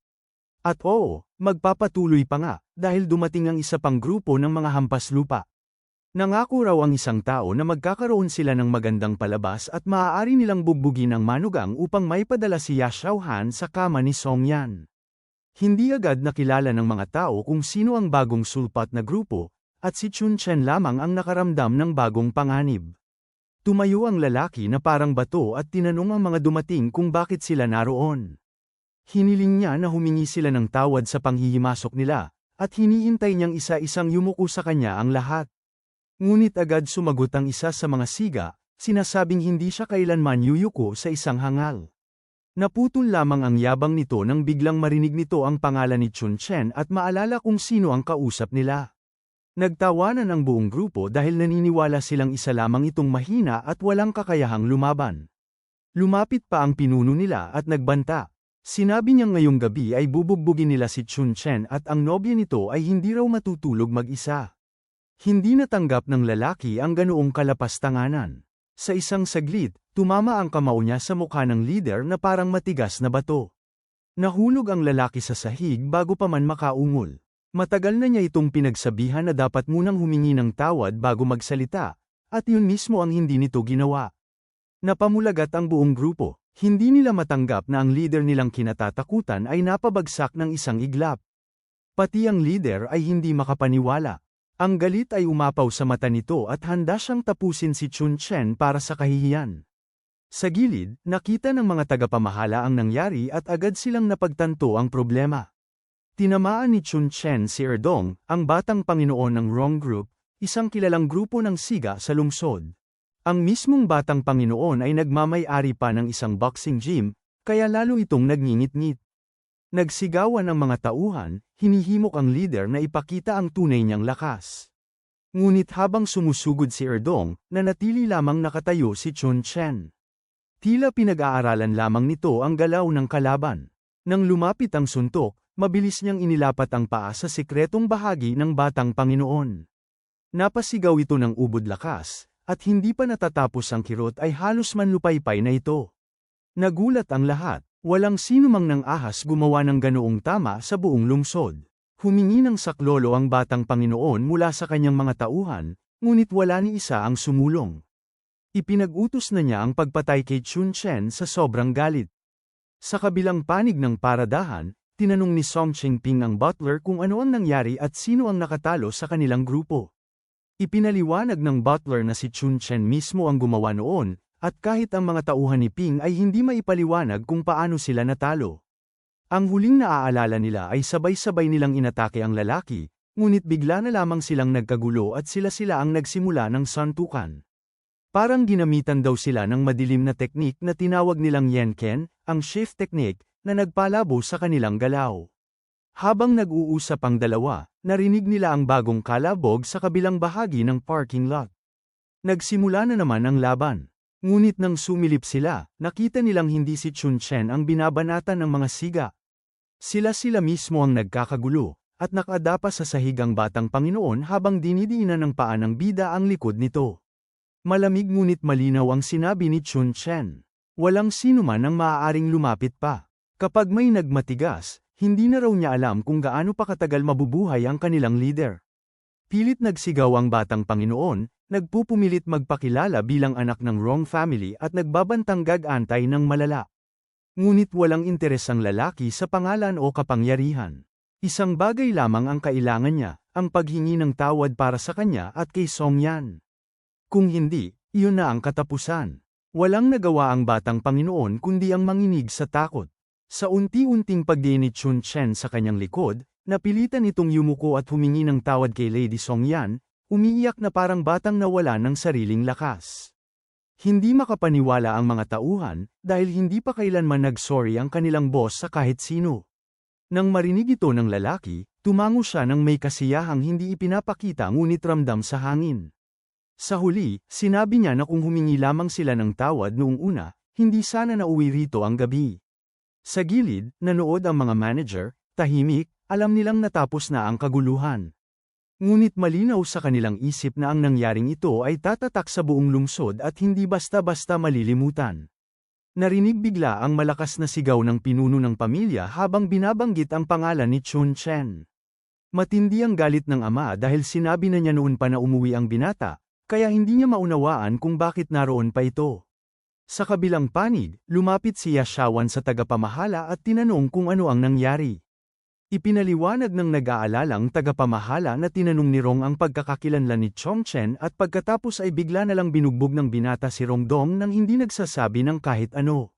At oo, magpapatuloy pa nga, dahil dumating ang isa pang grupo ng mga hampas lupa. Nangako raw ang isang tao na magkakaroon sila ng magandang palabas at maaari nilang bugbugin ang manugang upang maipadala si Ya Xiaohan sa kama ni Song Yan. Hindi agad nakilala ng mga tao kung sino ang bagong sulpat na grupo, at si Chun Chen lamang ang nakaramdam ng bagong panganib. Tumayo ang lalaki na parang bato at tinanong ang mga dumating kung bakit sila naroon. Hiniling niya na humingi sila ng tawad sa panghihimasok nila, at hinihintay niyang isa-isang yumuko sa kanya ang lahat. Ngunit agad sumagot ang isa sa mga siga, sinasabing hindi siya kailanman yuyuko sa isang hangal. Naputol lamang ang yabang nito nang biglang marinig nito ang pangalan ni Chun Chen at maalala kung sino ang kausap nila. Nagtawanan ang buong grupo dahil naniniwala silang isa lamang itong mahina at walang kakayahang lumaban. Lumapit pa ang pinuno nila at nagbanta. Sinabi niyang ngayong gabi ay bubugbugin nila si Chun Chen at ang nobya nito ay hindi raw matutulog mag-isa. Hindi natanggap ng lalaki ang ganoong kalapastanganan. Sa isang saglit, tumama ang kamao niya sa mukha ng leader na parang matigas na bato. Nahulog ang lalaki sa sahig bago pa man makaungol. Matagal na niya itong pinagsabihan na dapat munang humingi ng tawad bago magsalita, at yun mismo ang hindi nito ginawa. Napamulagat ang buong grupo. Hindi nila matanggap na ang leader nilang kinatatakutan ay napabagsak ng isang iglap. Pati ang leader ay hindi makapaniwala. Ang galit ay umapaw sa mata nito at handa siyang tapusin si Chun Chen para sa kahihiyan. Sa gilid, nakita ng mga tagapamahala ang nangyari at agad silang napagtanto ang problema. Tinamaan ni Chun Chen si Erdong, ang batang panginoon ng Wrong Group, isang kilalang grupo ng siga sa lungsod. Ang mismong batang panginoon ay nagmamay-ari pa ng isang boxing gym, kaya lalo itong nagngingit-ngit. Nagsigawan ang mga tauhan, hinihimok ang leader na ipakita ang tunay niyang lakas. Ngunit habang sumusugod si Erdong, nanatili lamang nakatayo si Chun Chen. Tila pinag-aaralan lamang nito ang galaw ng kalaban. Nang lumapit ang suntok, mabilis niyang inilapat ang paa sa sikretong bahagi ng batang panginoon. Napasigaw ito ng ubod lakas. At hindi pa natatapos ang kirot ay halos manlupaypay na ito. Nagulat ang lahat, walang sinumang nang ahas gumawa ng ganoong tama sa buong lungsod. Humingi ng saklolo ang batang panginoon mula sa kanyang mga tauhan, ngunit wala ni isa ang sumulong. Ipinag-utos na niya ang pagpatay kay Chun Chen sa sobrang galit. Sa kabilang panig ng paradahan, tinanong ni Song Chingping ang butler kung ano ang nangyari at sino ang nakatalo sa kanilang grupo. Ipinaliwanag ng butler na si Chun Chen mismo ang gumawa noon, at kahit ang mga tauhan ni Ping ay hindi maipaliwanag kung paano sila natalo. Ang huling naaalala nila ay sabay-sabay nilang inatake ang lalaki, ngunit bigla na lamang silang nagkagulo at sila ang nagsimula ng santukan. Parang ginamitan daw sila ng madilim na teknik na tinawag nilang Yenken, ang shift technique, na nagpalabo sa kanilang galaw. Habang nag-uusap ang dalawa, narinig nila ang bagong kalabog sa kabilang bahagi ng parking lot. Nagsimula na naman ang laban. Ngunit nang sumilip sila, nakita nilang hindi si Chun Chen ang binabanatan ng mga siga. Sila mismo ang nagkakagulo, at nakadapa sa sahigang batang panginoon habang dinidiinan ng paa ng bida ang likod nito. Malamig ngunit malinaw ang sinabi ni Chun Chen. Walang sinuman ang maaaring lumapit pa. Kapag may nagmatigas, hindi na raw niya alam kung gaano pa katagal mabubuhay ang kanilang leader. Pilit nagsigaw ang batang panginoon, nagpupumilit magpakilala bilang anak ng Wrong family at nagbabantang gag-antay ng malala. Ngunit walang interes ang lalaki sa pangalan o kapangyarihan. Isang bagay lamang ang kailangan niya, ang paghingi ng tawad para sa kanya at kay Song Yan. Kung hindi, iyon na ang katapusan. Walang nagawa ang batang panginoon kundi ang manginig sa takot. Sa unti-unting pagdiin ni Chun Chen sa kanyang likod, napilitan itong yumuko at humingi ng tawad kay Lady Song Yan, umiiyak na parang batang nawala ng sariling lakas. Hindi makapaniwala ang mga tauhan, dahil hindi pa kailanman nag-sorry ang kanilang boss sa kahit sino. Nang marinig ito ng lalaki, tumango siya ng may kasiyahang hindi ipinapakita ngunit ramdam sa hangin. Sa huli, sinabi niya na kung humingi lamang sila ng tawad noong una, hindi sana nauwi rito ang gabi. Sa gilid, nanood ang mga manager, tahimik, alam nilang natapos na ang kaguluhan. Ngunit malinaw sa kanilang isip na ang nangyaring ito ay tatatak sa buong lungsod at hindi basta-basta malilimutan. Narinig bigla ang malakas na sigaw ng pinuno ng pamilya habang binabanggit ang pangalan ni Chun Chen. Matindi ang galit ng ama dahil sinabi na niya noon pa na umuwi ang binata, kaya hindi niya maunawaan kung bakit naroon pa ito. Sa kabilang panig, lumapit si Yashawan sa tagapamahala at tinanong kung ano ang nangyari. Ipinaliwanag ng nag-aalalang tagapamahala na tinanong ni Rong ang pagkakakilanlan ni Chong Chen at pagkatapos ay bigla na lang binugbog ng binata si Rong Dong nang hindi nagsasabi ng kahit ano.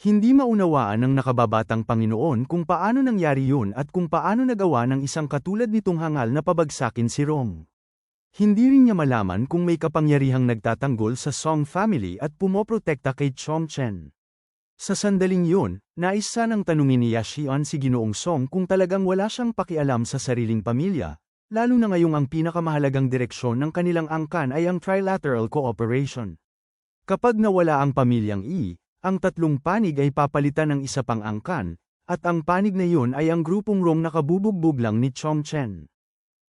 Hindi maunawaan ng nakababatang Panginoon kung paano nangyari yun at kung paano nagawa ng isang katulad nitong hangal na pabagsakin si Rong. Hindi rin niya malaman kung may kapangyarihang nagtatanggol sa Song family at pumoprotekta kay Chong Chen. Sa sandaling yun, nais sanang tanungin ni Yashian si Ginoong Song kung talagang wala siyang pakialam sa sariling pamilya, lalo na ngayong ang pinakamahalagang direksyon ng kanilang angkan ay ang trilateral cooperation. Kapag nawala ang pamilyang E, ang tatlong panig ay papalitan ng isa pang angkan, at ang panig na iyon ay ang grupong Rong na kabubugbog lang ni Chongchen.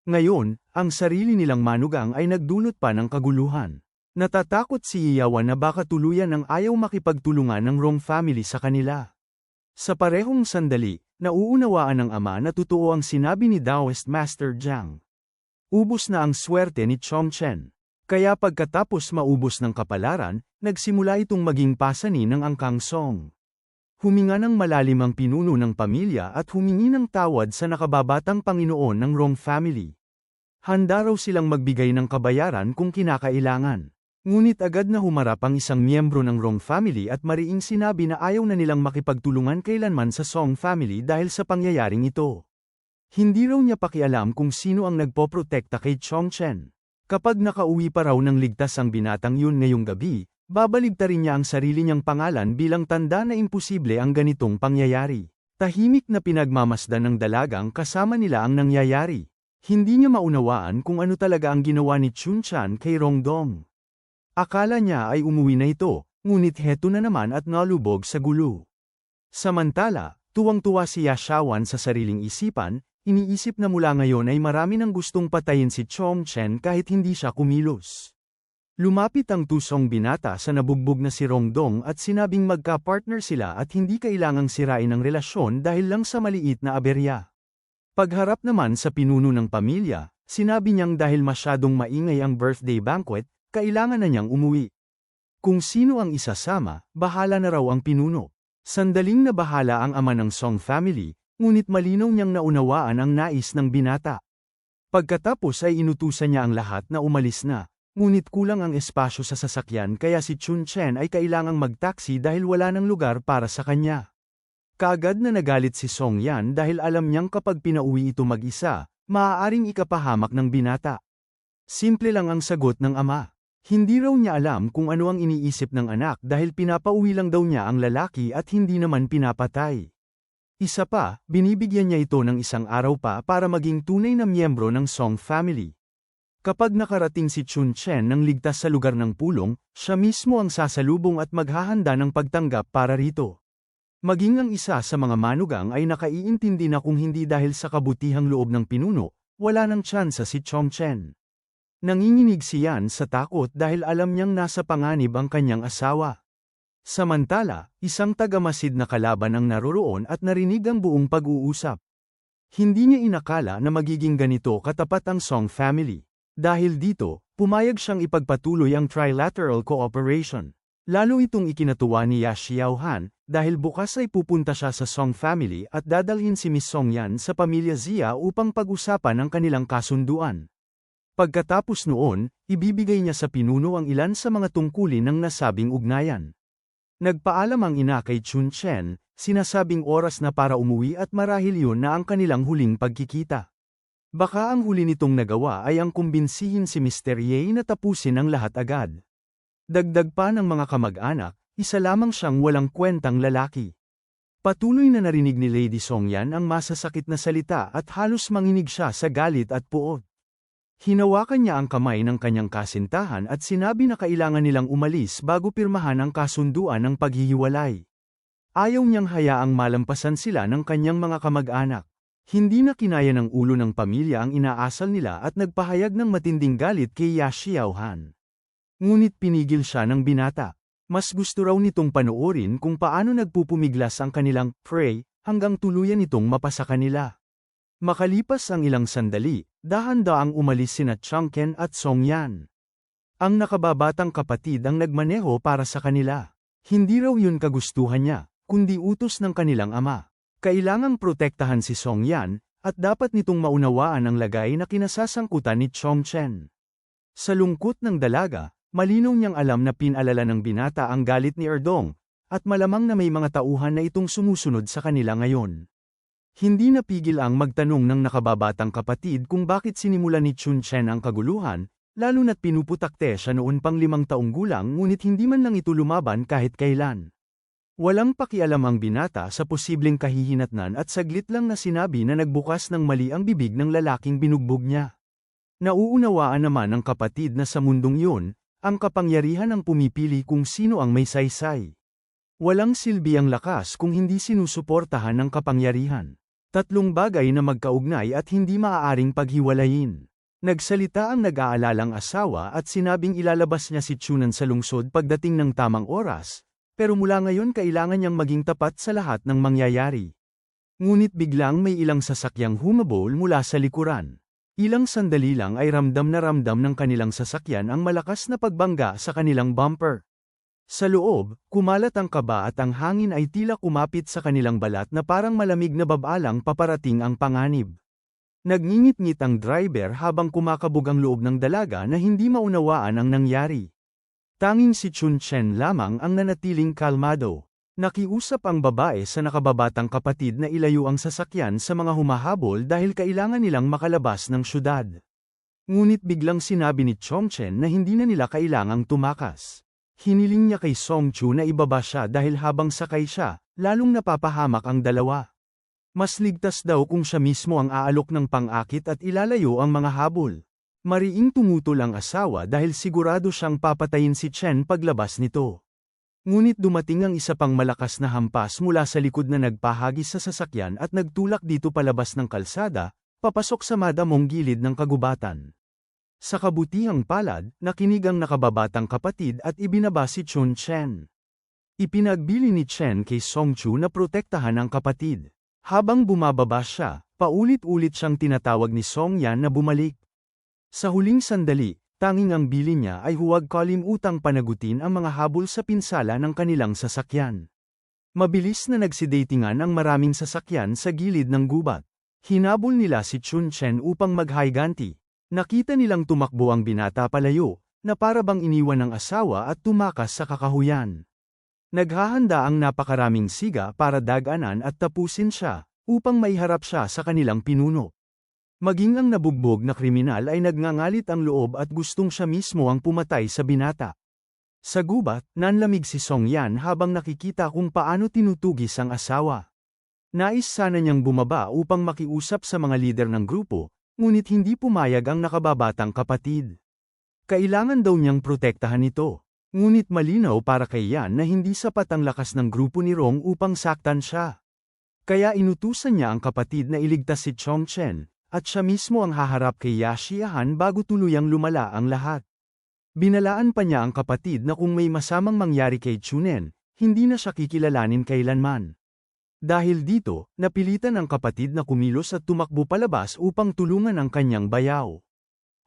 Ngayon, ang sarili nilang manugang ay nagdulot pa ng kaguluhan. Natatakot si Iyawan na baka tuluyan ang ayaw makipagtulungan ng Rong family sa kanila. Sa parehong sandali, nauunawaan ng ama na totoo ang sinabi ni Taoist Master Jiang. Ubos na ang swerte ni Chongchen. Kaya pagkatapos maubos ng kapalaran, nagsimula itong maging pasani ng Angkang Song. Huminga ng malalim ang pinuno ng pamilya at humingi ng tawad sa nakababatang Panginoon ng Rong family. Handa raw silang magbigay ng kabayaran kung kinakailangan. Ngunit agad na humarap ang isang miyembro ng Rong family at mariing sinabi na ayaw na nilang makipagtulungan kailanman sa Song family dahil sa pangyayaring ito. Hindi raw niya pakialam kung sino ang nagpoprotekta kay Chongchen. Kapag nakauwi pa raw ng ligtas ang binatang yun ngayong gabi, babaligtarin niya ang sarili niyang pangalan bilang tanda na imposible ang ganitong pangyayari. Tahimik na pinagmamasdan ng dalagang kasama nila ang nangyayari. Hindi niya maunawaan kung ano talaga ang ginawa ni Chunchan kay Rongdong. Akala niya ay umuwi na ito, ngunit heto na naman at nalubog sa gulo. Samantala, tuwang-tuwa si Yashawan sa sariling isipan, iniisip na mula ngayon ay marami nang gustong patayin si Chongchen kahit hindi siya kumilos. Lumapit ang tusong binata sa nabugbog na si Rongdong at sinabing magka-partner sila at hindi kailangang sirain ang relasyon dahil lang sa maliit na aberya. Pagharap naman sa pinuno ng pamilya, sinabi niyang dahil masyadong maingay ang birthday banquet, kailangan na niyang umuwi. Kung sino ang isasama, bahala na raw ang pinuno. Sandaling na bahala ang ama ng Song family, ngunit malinaw niyang naunawaan ang nais ng binata. Pagkatapos ay inutusan niya ang lahat na umalis na, ngunit kulang ang espasyo sa sasakyan kaya si Chunchen ay kailangang magtaksi dahil wala ng lugar para sa kanya. Kaagad na nagalit si Song Yan dahil alam niyang kapag pinauwi ito mag-isa, maaaring ikapahamak ng binata. Simple lang ang sagot ng ama. Hindi raw niya alam kung ano ang iniisip ng anak dahil pinapauwi lang daw niya ang lalaki at hindi naman pinapatay. Isa pa, binibigyan niya ito ng isang araw pa para maging tunay na miyembro ng Song family. Kapag nakarating si Chunchen ng ligtas sa lugar ng pulong, siya mismo ang sasalubong at maghahanda ng pagtanggap para rito. Maging ang isa sa mga manugang ay nakaiintindi na kung hindi dahil sa kabutihang loob ng pinuno, wala nang tsansa si Chongchen. Nanginginig si Yan sa takot dahil alam niyang nasa panganib ang kanyang asawa. Samantala, isang tagamasid na kalaban ang naroroon at narinig ang buong pag-uusap. Hindi niya inakala na magiging ganito katapat ang Song family. Dahil dito, pumayag siyang ipagpatuloy ang trilateral cooperation. Lalo itong ikinatuwa ni Xiaohan, dahil bukas ay pupunta siya sa Song family at dadalhin si Miss Song Yan sa pamilya Zia upang pag-usapan ang kanilang kasunduan. Pagkatapos noon, ibibigay niya sa pinuno ang ilan sa mga tungkulin ng nasabing ugnayan. Nagpaalam ang ina kay Chunchen, sinasabing oras na para umuwi at marahil yun na ang kanilang huling pagkikita. Baka ang huli nitong nagawa ay ang kumbinsihin si Mr. Ye na tapusin ang lahat agad. Dagdag pa ng mga kamag-anak, isa lamang siyang walang kwentang lalaki. Patuloy na narinig ni Lady Song Yan ang masasakit na salita at halos manginig siya sa galit at puot. Hinawakan niya ang kamay ng kanyang kasintahan at sinabi na kailangan nilang umalis bago pirmahan ang kasunduan ng paghihiwalay. Ayaw niyang hayaang malampasan sila ng kanyang mga kamag-anak. Hindi na kinaya ng ulo ng pamilya ang inaasal nila at nagpahayag ng matinding galit kay Xiaohan. Ngunit pinigil siya ng binata. Mas gusto raw nitong panoorin kung paano nagpupumiglas ang kanilang prey hanggang tuluyan itong mapasa kanila. Makalipas ang ilang sandali, dahan-daang umalis sina Changken at Song Yan. Ang nakababatang kapatid ang nagmaneho para sa kanila. Hindi raw yun kagustuhan niya, kundi utos ng kanilang ama. Kailangang protektahan si Song Yan, at dapat nitong maunawaan ang lagay na kinasasangkutan ni Chongchen. Sa lungkot ng dalaga, malinaw niyang alam na pinalala ng binata ang galit ni Erdong, at malamang na may mga tauhan na itong sumusunod sa kanila ngayon. Hindi napigil ang magtanong ng nakababatang kapatid kung bakit sinimulan ni Chunchen ang kaguluhan, lalo na't pinuputakte siya noon pang 5 taong gulang ngunit hindi man lang ito lumaban kahit kailan. Walang pakialam ang binata sa posibleng kahihinatnan at saglit lang na sinabi na nagbukas ng mali ang bibig ng lalaking binugbog niya. Nauunawaan naman ng kapatid na sa mundong yun, ang kapangyarihan ang pumipili kung sino ang may saysay. Walang silbi ang lakas kung hindi sinusuportahan ng kapangyarihan. Tatlong bagay na magkaugnay at hindi maaaring paghiwalayin. Nagsalita ang nag-aalalang asawa at sinabing ilalabas niya si Chunan sa lungsod pagdating ng tamang oras, pero mula ngayon kailangan niyang maging tapat sa lahat ng mangyayari. Ngunit biglang may ilang sasakyang humabol mula sa likuran. Ilang sandali lang ay ramdam ng kanilang sasakyan ang malakas na pagbangga sa kanilang bumper. Sa loob, kumalat ang kaba at ang hangin ay tila kumapit sa kanilang balat na parang malamig na babalang paparating ang panganib. Nagngingit-ngit ang driver habang kumakabog ang loob ng dalaga na hindi maunawaan ang nangyari. Tanging si Chun Chen lamang ang nanatiling kalmado. Nakiusap ang babae sa nakababatang kapatid na ilayo ang sasakyan sa mga humahabol dahil kailangan nilang makalabas ng syudad. Ngunit biglang sinabi ni Chong Chen na hindi na nila kailangang tumakas. Hiniling niya kay Song Chu na ibaba siya dahil habang sakay siya, lalong napapahamak ang dalawa. Mas ligtas daw kung siya mismo ang aalok ng pang-akit at ilalayo ang mga habol. Mariing tumutol ang asawa dahil sigurado siyang papatayin si Chen paglabas nito. Ngunit dumating ang isa pang malakas na hampas mula sa likod na nagpahagis sa sasakyan at nagtulak dito palabas ng kalsada, papasok sa madamong gilid ng kagubatan. Sa kabutihang palad, nakinig ang nakababatang kapatid at ibinaba si Chun Chen. Ipinagbili ni Chen kay Song Chu na protektahan ang kapatid. Habang bumababa siya, paulit-ulit siyang tinatawag ni Song Yan na bumalik. Sa huling sandali, tanging ang bili niya ay huwag kalimutang panagutin ang mga habol sa pinsala ng kanilang sasakyan. Mabilis na nagsidatingan ang maraming sasakyan sa gilid ng gubat. Hinabol nila si Chun Chen upang maghayganti. Nakita nilang tumakbo ang binata palayo, na para bang iniwan ng asawa at tumakas sa kakahuyan. Naghahanda ang napakaraming siga para daganan at tapusin siya, upang maiharap siya sa kanilang pinuno. Maging ang nabugbog na kriminal ay nagngangalit ang loob at gustong siya mismo ang pumatay sa binata. Sa gubat, nanlamig si Song Yan habang nakikita kung paano tinutugis ang asawa. Nais sana niyang bumaba upang makiusap sa mga lider ng grupo, ngunit hindi pumayag ang nakababatang kapatid. Kailangan daw niyang protektahan ito. Ngunit malinaw para kay Yan na hindi sapat ang lakas ng grupo ni Rong upang saktan siya. Kaya inutusan niya ang kapatid na iligtas si Chong Chen, at siya mismo ang haharap kay Yashiahan bago tuluyang lumala ang lahat. Binalaan pa niya ang kapatid na kung may masamang mangyari kay Chunen, hindi na siya kikilalanin kailanman. Dahil dito, napilitan ang kapatid na kumilos at tumakbo palabas upang tulungan ang kanyang bayaw.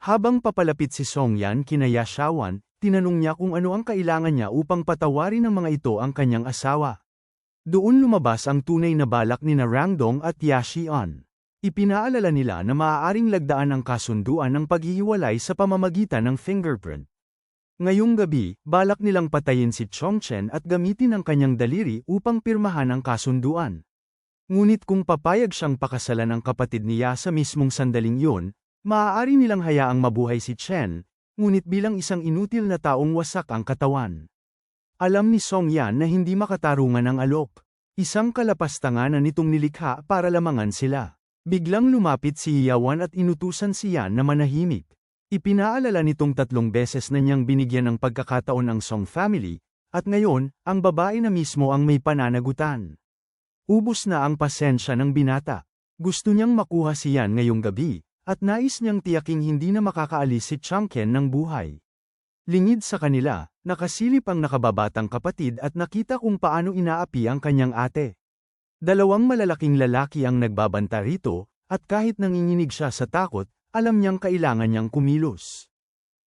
Habang papalapit si Song Yan kina Yashawan, tinanong niya kung ano ang kailangan niya upang patawarin ng mga ito ang kanyang asawa. Doon lumabas ang tunay na balak ni Rangdong at Yashian. Ipinaalala nila na maaaring lagdaan ang kasunduan ng paghihiwalay sa pamamagitan ng fingerprint. Ngayong gabi, balak nilang patayin si Chong Chen at gamitin ang kanyang daliri upang pirmahan ang kasunduan. Ngunit kung papayag siyang pakasalan ng kapatid niya sa mismong sandaling yun, maaari nilang hayaang mabuhay si Chen, ngunit bilang isang inutil na taong wasak ang katawan. Alam ni Song Yan na hindi makatarungan ang alok. Isang kalapastangan na nitong nilikha para lamangan sila. Biglang lumapit si Yawan at inutusan si Yan na manahimik. Ipinaalala nitong 3 beses na niyang binigyan ng pagkakataon ang Song family, at ngayon, ang babae na mismo ang may pananagutan. Ubus na ang pasensya ng binata. Gusto niyang makuha si Yan ngayong gabi, at nais niyang tiyaking hindi na makakaalis si Changken ng buhay. Lingid sa kanila, nakasilip ang nakababatang kapatid at nakita kung paano inaapi ang kanyang ate. 2 malalaking lalaki ang nagbabanta rito, at kahit nanginginig siya sa takot, alam niyang kailangan niyang kumilos.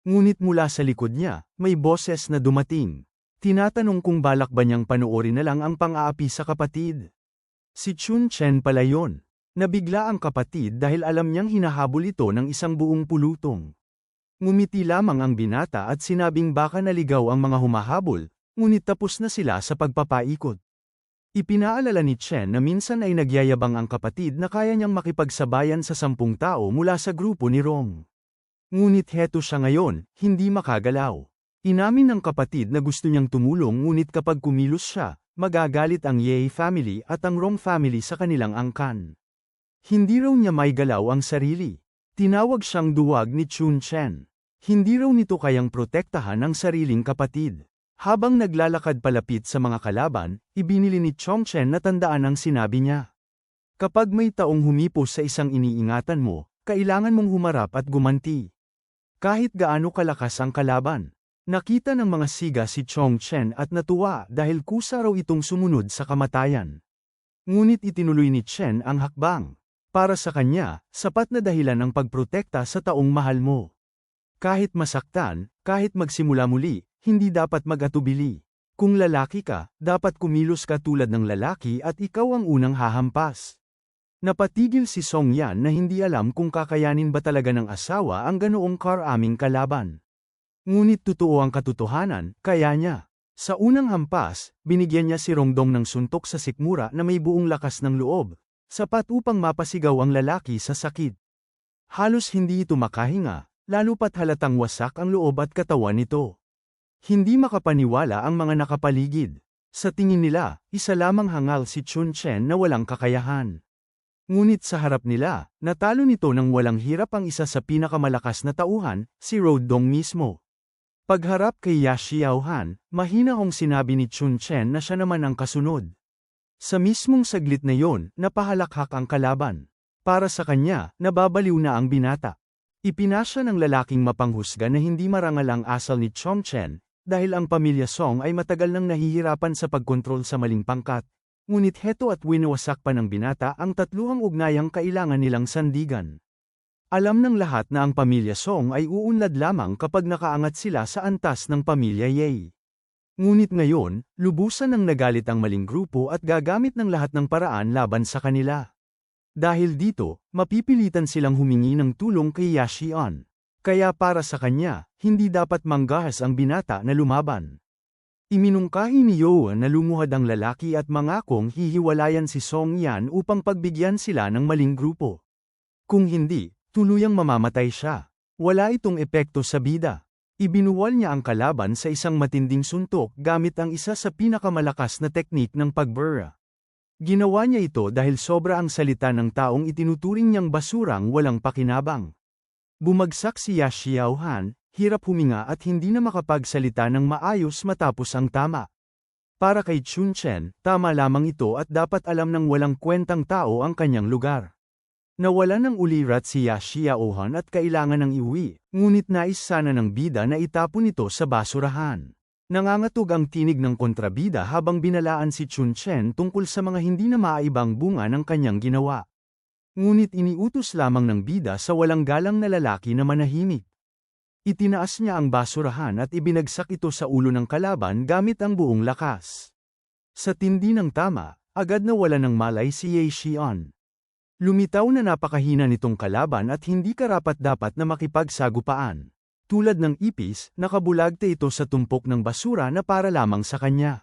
Ngunit mula sa likod niya, may boses na dumating. Tinatanong kung balak ba niyang panoorin na lang ang pang-aapi sa kapatid. Si Chun Chen pala yun. Nabigla ang kapatid dahil alam niyang hinahabol ito ng isang buong pulutong. Ngumiti lamang ang binata at sinabing baka naligaw ang mga humahabol, ngunit tapos na sila sa pagpapaikot. Ipinaalala ni Chen na minsan ay nagyayabang ang kapatid na kaya niyang makipagsabayan sa 10 tao mula sa grupo ni Rong. Ngunit heto siya ngayon, hindi makagalaw. Inamin ng kapatid na gusto niyang tumulong ngunit kapag kumilos siya, magagalit ang Ye family at ang Rong family sa kanilang angkan. Hindi raw niya may galaw ang sarili. Tinawag siyang duwag ni Chun Chen. Hindi raw nito kayang protektahan ang sariling kapatid. Habang naglalakad palapit sa mga kalaban, ibinili ni Chong Chen na tandaan ang sinabi niya. Kapag may taong humipos sa isang iniingatan mo, kailangan mong humarap at gumanti. Kahit gaano kalakas ang kalaban. Nakita ng mga siga si Chong Chen at natuwa dahil kusa raw itong sumunod sa kamatayan. Ngunit itinuloy ni Chen ang hakbang. Para sa kanya, sapat na dahilan ang pagprotekta sa taong mahal mo. Kahit masaktan, kahit magsimula muli, hindi dapat mag-atubili. Kung lalaki ka, dapat kumilos ka tulad ng lalaki at ikaw ang unang hahampas. Napatigil si Song Yan na hindi alam kung kakayanin ba talaga ng asawa ang ganoong karaming kalaban. Ngunit totoo ang katotohanan, kaya niya. Sa unang hampas, binigyan niya si Rongdong ng suntok sa sikmura na may buong lakas ng loob, sapat upang mapasigaw ang lalaki sa sakit. Halos hindi ito makahinga, lalo pat halatang wasak ang loob at katawan nito. Hindi makapaniwala ang mga nakapaligid. Sa tingin nila, isa lamang hangal si Chun Chen na walang kakayahan. Ngunit sa harap nila, natalo nito ng walang hirap ang isa sa pinakamalakas na tauhan, si Rodong mismo. Pagharap kay Ya Xiaohan, mahina hong sinabi ni Chun Chen na siya naman ang kasunod. Sa mismong saglit na yon, napahalakhak ang kalaban. Para sa kanya, nababaliw na ang binata. Ipinasya ng lalaking mapanghusga na hindi marangal ang asal ni Chong Chen, dahil ang pamilya Song ay matagal nang nahihirapan sa pagkontrol sa maling pangkat. Ngunit heto at winawasak pa ng binata ang tatluhang ugnayang kailangan nilang sandigan. Alam ng lahat na ang pamilya Song ay uunlad lamang kapag nakaangat sila sa antas ng pamilya Ye. Ngunit ngayon, lubusan ng nagalit ang maling grupo at gagamit ng lahat ng paraan laban sa kanila. Dahil dito, mapipilitan silang humingi ng tulong kay Ya Xian. Kaya para sa kanya, hindi dapat manggahas ang binata na lumaban. Iminungkahi ni Yo na lumuhad ang lalaki at mangakong hihiwalayan si Song Yan upang pagbigyan sila ng maling grupo. Kung hindi, tuluyang mamamatay siya. Wala itong epekto sa bida. Ibinuwal niya ang kalaban sa isang matinding suntok gamit ang isa sa pinakamalakas na teknik ng pagbura. Ginawa niya ito dahil sobra ang salita ng taong itinuturing niyang basurang walang pakinabang. Bumagsak si Ya Xiaohan, hirap huminga at hindi na makapagsalita ng maayos matapos ang tama. Para kay Chun Chen, tama lamang ito at dapat alam ng walang kwentang tao ang kanyang lugar. Nawala ng ulirat si Ya Xiaohan at kailangan ng iuwi, ngunit nais sana ng bida na itapon ito sa basurahan. Nangangatog ang tinig ng kontrabida habang binalaan si Chun Chen tungkol sa mga hindi na maaibang bunga ng kanyang ginawa. Ngunit iniutos lamang ng bida sa walang galang na lalaki na manahimik. Itinaas niya ang basurahan at ibinagsak ito sa ulo ng kalaban gamit ang buong lakas. Sa tindi ng tama, agad na wala ng malay si Ye Xian. Lumitaw na napakahina nitong kalaban at hindi karapat-dapat na makipagsagupaan. Tulad ng ipis, nakabulagte ito sa tumpok ng basura na para lamang sa kanya.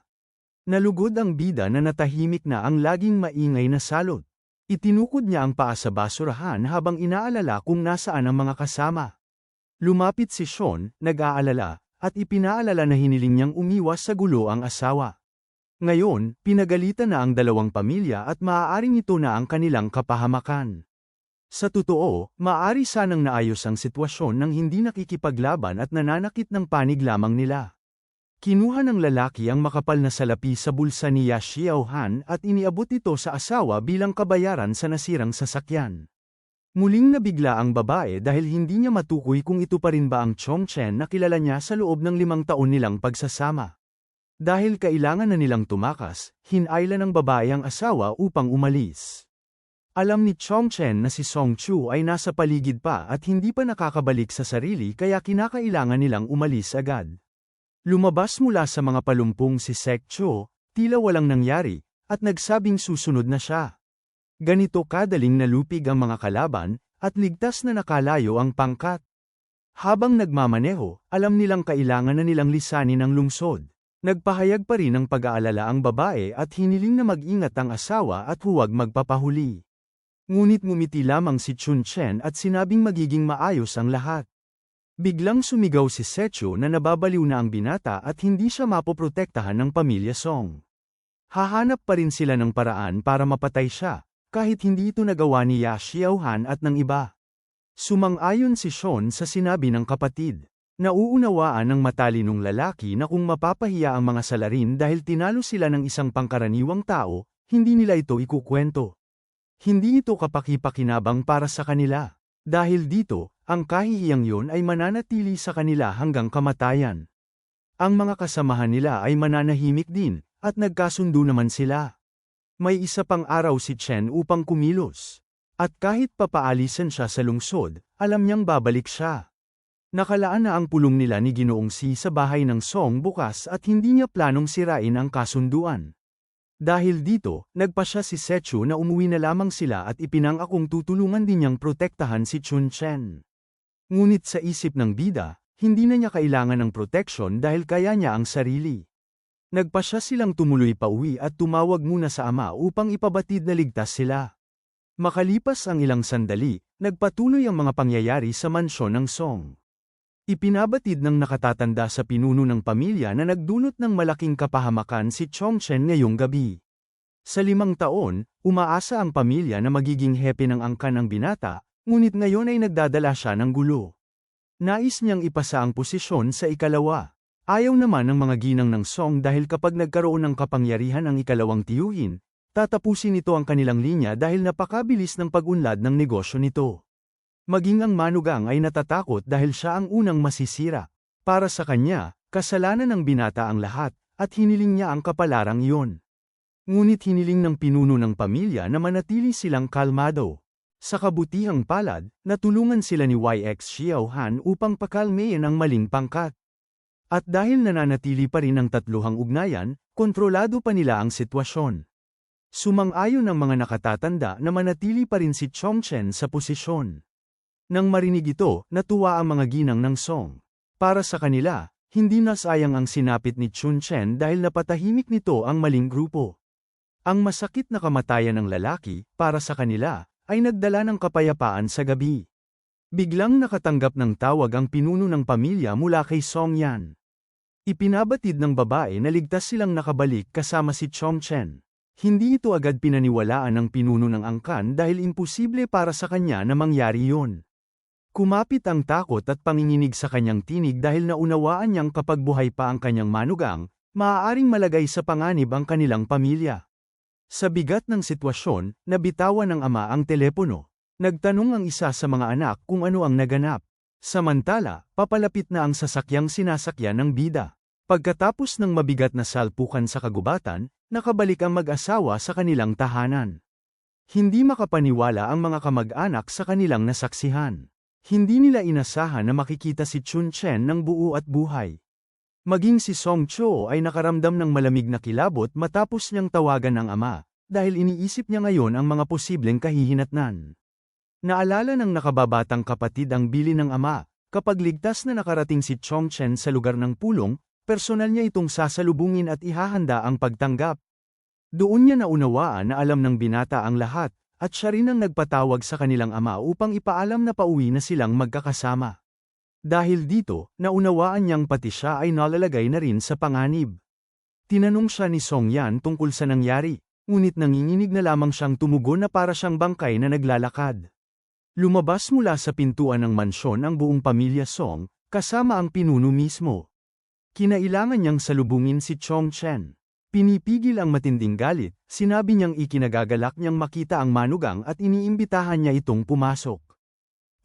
Nalugod ang bida na natahimik na ang laging maingay na salot. Itinukod niya ang paa sa basurahan habang inaalala kung nasaan ang mga kasama. Lumapit si Sean, nag-aalala, at ipinaalala na hiniling niyang umiwas sa gulo ang asawa. Ngayon, pinagalitan na ang dalawang pamilya at maaaring ito na ang kanilang kapahamakan. Sa totoo, maaari sanang naayos ang sitwasyon nang hindi nakikipaglaban at nananakit ng panig lamang nila. Kinuha ng lalaki ang makapal na salapi sa bulsa ni Ya Xiaohan at iniabot ito sa asawa bilang kabayaran sa nasirang sasakyan. Muling nabigla ang babae dahil hindi niya matukoy kung ito pa rin ba ang Chong Chen na kilala niya sa loob ng 5 taon nilang pagsasama. Dahil kailangan na nilang tumakas, hinayla ng babae ang asawa upang umalis. Alam ni Chong Chen na si Song Chu ay nasa paligid pa at hindi pa nakakabalik sa sarili kaya kinakailangan nilang umalis agad. Lumabas mula sa mga palumpong si Sek Cho, tila walang nangyari, at nagsabing susunod na siya. Ganito kadaling nalupig ang mga kalaban, at ligtas na nakalayo ang pangkat. Habang nagmamaneho, alam nilang kailangan na nilang lisanin ang lungsod. Nagpahayag pa rin ng pag-aalala ang babae at hiniling na mag-ingat ang asawa at huwag magpapahuli. Ngunit ngumiti lamang si Chun Chen at sinabing magiging maayos ang lahat. Biglang sumigaw si Secho na nababaliw na ang binata at hindi siya mapoprotektahan ng pamilya Song. hahanap pa rin sila ng paraan para mapatay siya, kahit hindi ito nagawa ni Ya Xiaohan at ng iba. Sumang-ayon si Sean sa sinabi ng kapatid. Nauunawaan ng matalinong lalaki na kung mapapahiya ang mga salarin dahil tinalo sila ng isang pangkaraniwang tao, hindi nila ito ikukwento. Hindi ito kapaki-pakinabang para sa kanila. Dahil dito, ang kahihiyang yun ay mananatili sa kanila hanggang kamatayan. Ang mga kasamahan nila ay mananahimik din, at nagkasundo naman sila. May isa pang araw si Chen upang kumilos. At kahit papaalisan siya sa lungsod, alam niyang babalik siya. Nakalaan na ang pulong nila ni Ginoong Si sa bahay ng Song bukas at hindi niya planong sirain ang kasunduan. Dahil dito, nagpasya si Sechu na umuwi na lamang sila at ipinangakong tutulungan din niyang protektahan si Chun Chen. Ngunit sa isip ng bida, hindi na niya kailangan ng proteksyon dahil kaya niya ang sarili. Nagpasya silang tumuloy pauwi at tumawag muna sa ama upang ipabatid na ligtas sila. Makalipas ang ilang sandali, nagpatuloy ang mga pangyayari sa mansyon ng Song. Ipinabatid ng nakatatanda sa pinuno ng pamilya na nagdulot ng malaking kapahamakan si Chongchen ngayong gabi. Sa 5 taon, umaasa ang pamilya na magiging hepe ng angkan ng binata, ngunit ngayon ay nagdadala siya ng gulo. Nais niyang ipasa ang posisyon sa ikalawa. Ayaw naman ng mga ginang ng Song dahil kapag nagkaroon ng kapangyarihan ang ikalawang tiyuhin, tatapusin ito ang kanilang linya dahil napakabilis ng pag-unlad ng negosyo nito. Maging ang manugang ay natatakot dahil siya ang unang masisira. Para sa kanya, kasalanan ng binata ang lahat, at hiniling niya ang kapalarang iyon. Ngunit hiniling ng pinuno ng pamilya na manatili silang kalmado. Sa kabutihang palad, natulungan sila ni YX Xiaohan upang pakalmeyin ang maling pangkat. At dahil nananatili pa rin ang tatluhang ugnayan, kontrolado pa nila ang sitwasyon. Sumang-ayon ng mga nakatatanda na manatili pa rin si Chongchen sa posisyon. Nang marinig ito, natuwa ang mga ginang ng Song. Para sa kanila, hindi na sayang ang sinapit ni Chun Chen dahil napatahimik nito ang maling grupo. Ang masakit na kamatayan ng lalaki, para sa kanila, ay nagdala ng kapayapaan sa gabi. Biglang nakatanggap ng tawag ang pinuno ng pamilya mula kay Song Yan. Ipinabatid ng babae na ligtas silang nakabalik kasama si Chong Chen. Hindi ito agad pinaniwalaan ng pinuno ng angkan dahil imposible para sa kanya na mangyari yun. Kumapit ang takot at panginginig sa kanyang tinig dahil naunawaan niyang kapag buhay pa ang kanyang manugang, maaaring malagay sa panganib ang kanilang pamilya. Sa bigat ng sitwasyon, nabitawan ng ama ang telepono. Nagtanong ang isa sa mga anak kung ano ang naganap. Samantala, papalapit na ang sasakyang sinasakyan ng bida. Pagkatapos ng mabigat na salpukan sa kagubatan, nakabalik ang mag-asawa sa kanilang tahanan. Hindi makapaniwala ang mga kamag-anak sa kanilang nasaksihan. Hindi nila inasahan na makikita si Chun Chen ng buo at buhay. Maging si Song Cho ay nakaramdam ng malamig na kilabot matapos niyang tawagan ng ama, dahil iniisip niya ngayon ang mga posibleng kahihinatnan. Naalala ng nakababatang kapatid ang bili ng ama, kapag ligtas na nakarating si Chong Chen sa lugar ng pulong, personal niya itong sasalubungin at ihahanda ang pagtanggap. Doon niya naunawaan na alam ng binata ang lahat, at siya rin ang nagpatawag sa kanilang ama upang ipaalam na pauwi na silang magkakasama. Dahil dito, naunawaan niyang pati siya ay nalalagay na rin sa panganib. Tinanong siya ni Song Yan tungkol sa nangyari, ngunit nanginginig na lamang siyang tumugon na para siyang bangkay na naglalakad. Lumabas mula sa pintuan ng mansyon ang buong pamilya Song, kasama ang pinuno mismo. Kinailangan niyang salubungin si Chong Chen. Pinipigil ang matinding galit, sinabi niyang ikinagagalak niyang makita ang manugang at iniimbitahan niya itong pumasok.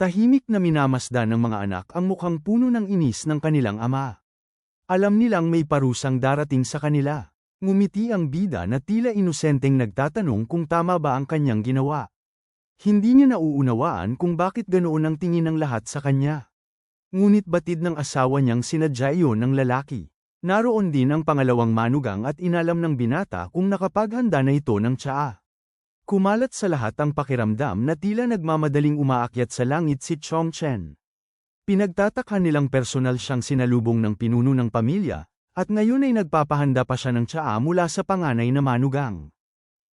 Tahimik na minamasdan ng mga anak ang mukhang puno ng inis ng kanilang ama. Alam nilang may parusang darating sa kanila. Ngumiti ang bida na tila inosenteng nagtatanong kung tama ba ang kanyang ginawa. Hindi niya nauunawaan kung bakit ganoon ang tingin ng lahat sa kanya. Ngunit batid ng asawa niyang sinadya iyon ng lalaki. Naroon din ang pangalawang manugang at inalam ng binata kung nakapaghanda na ito ng tsaa. Kumalat sa lahat ang pakiramdam na tila nagmamadaling umaakyat sa langit si Chong Chen. Pinagtatakhan nilang personal siyang sinalubong ng pinuno ng pamilya, at ngayon ay nagpapahanda pa siya ng tsaa mula sa panganay na manugang.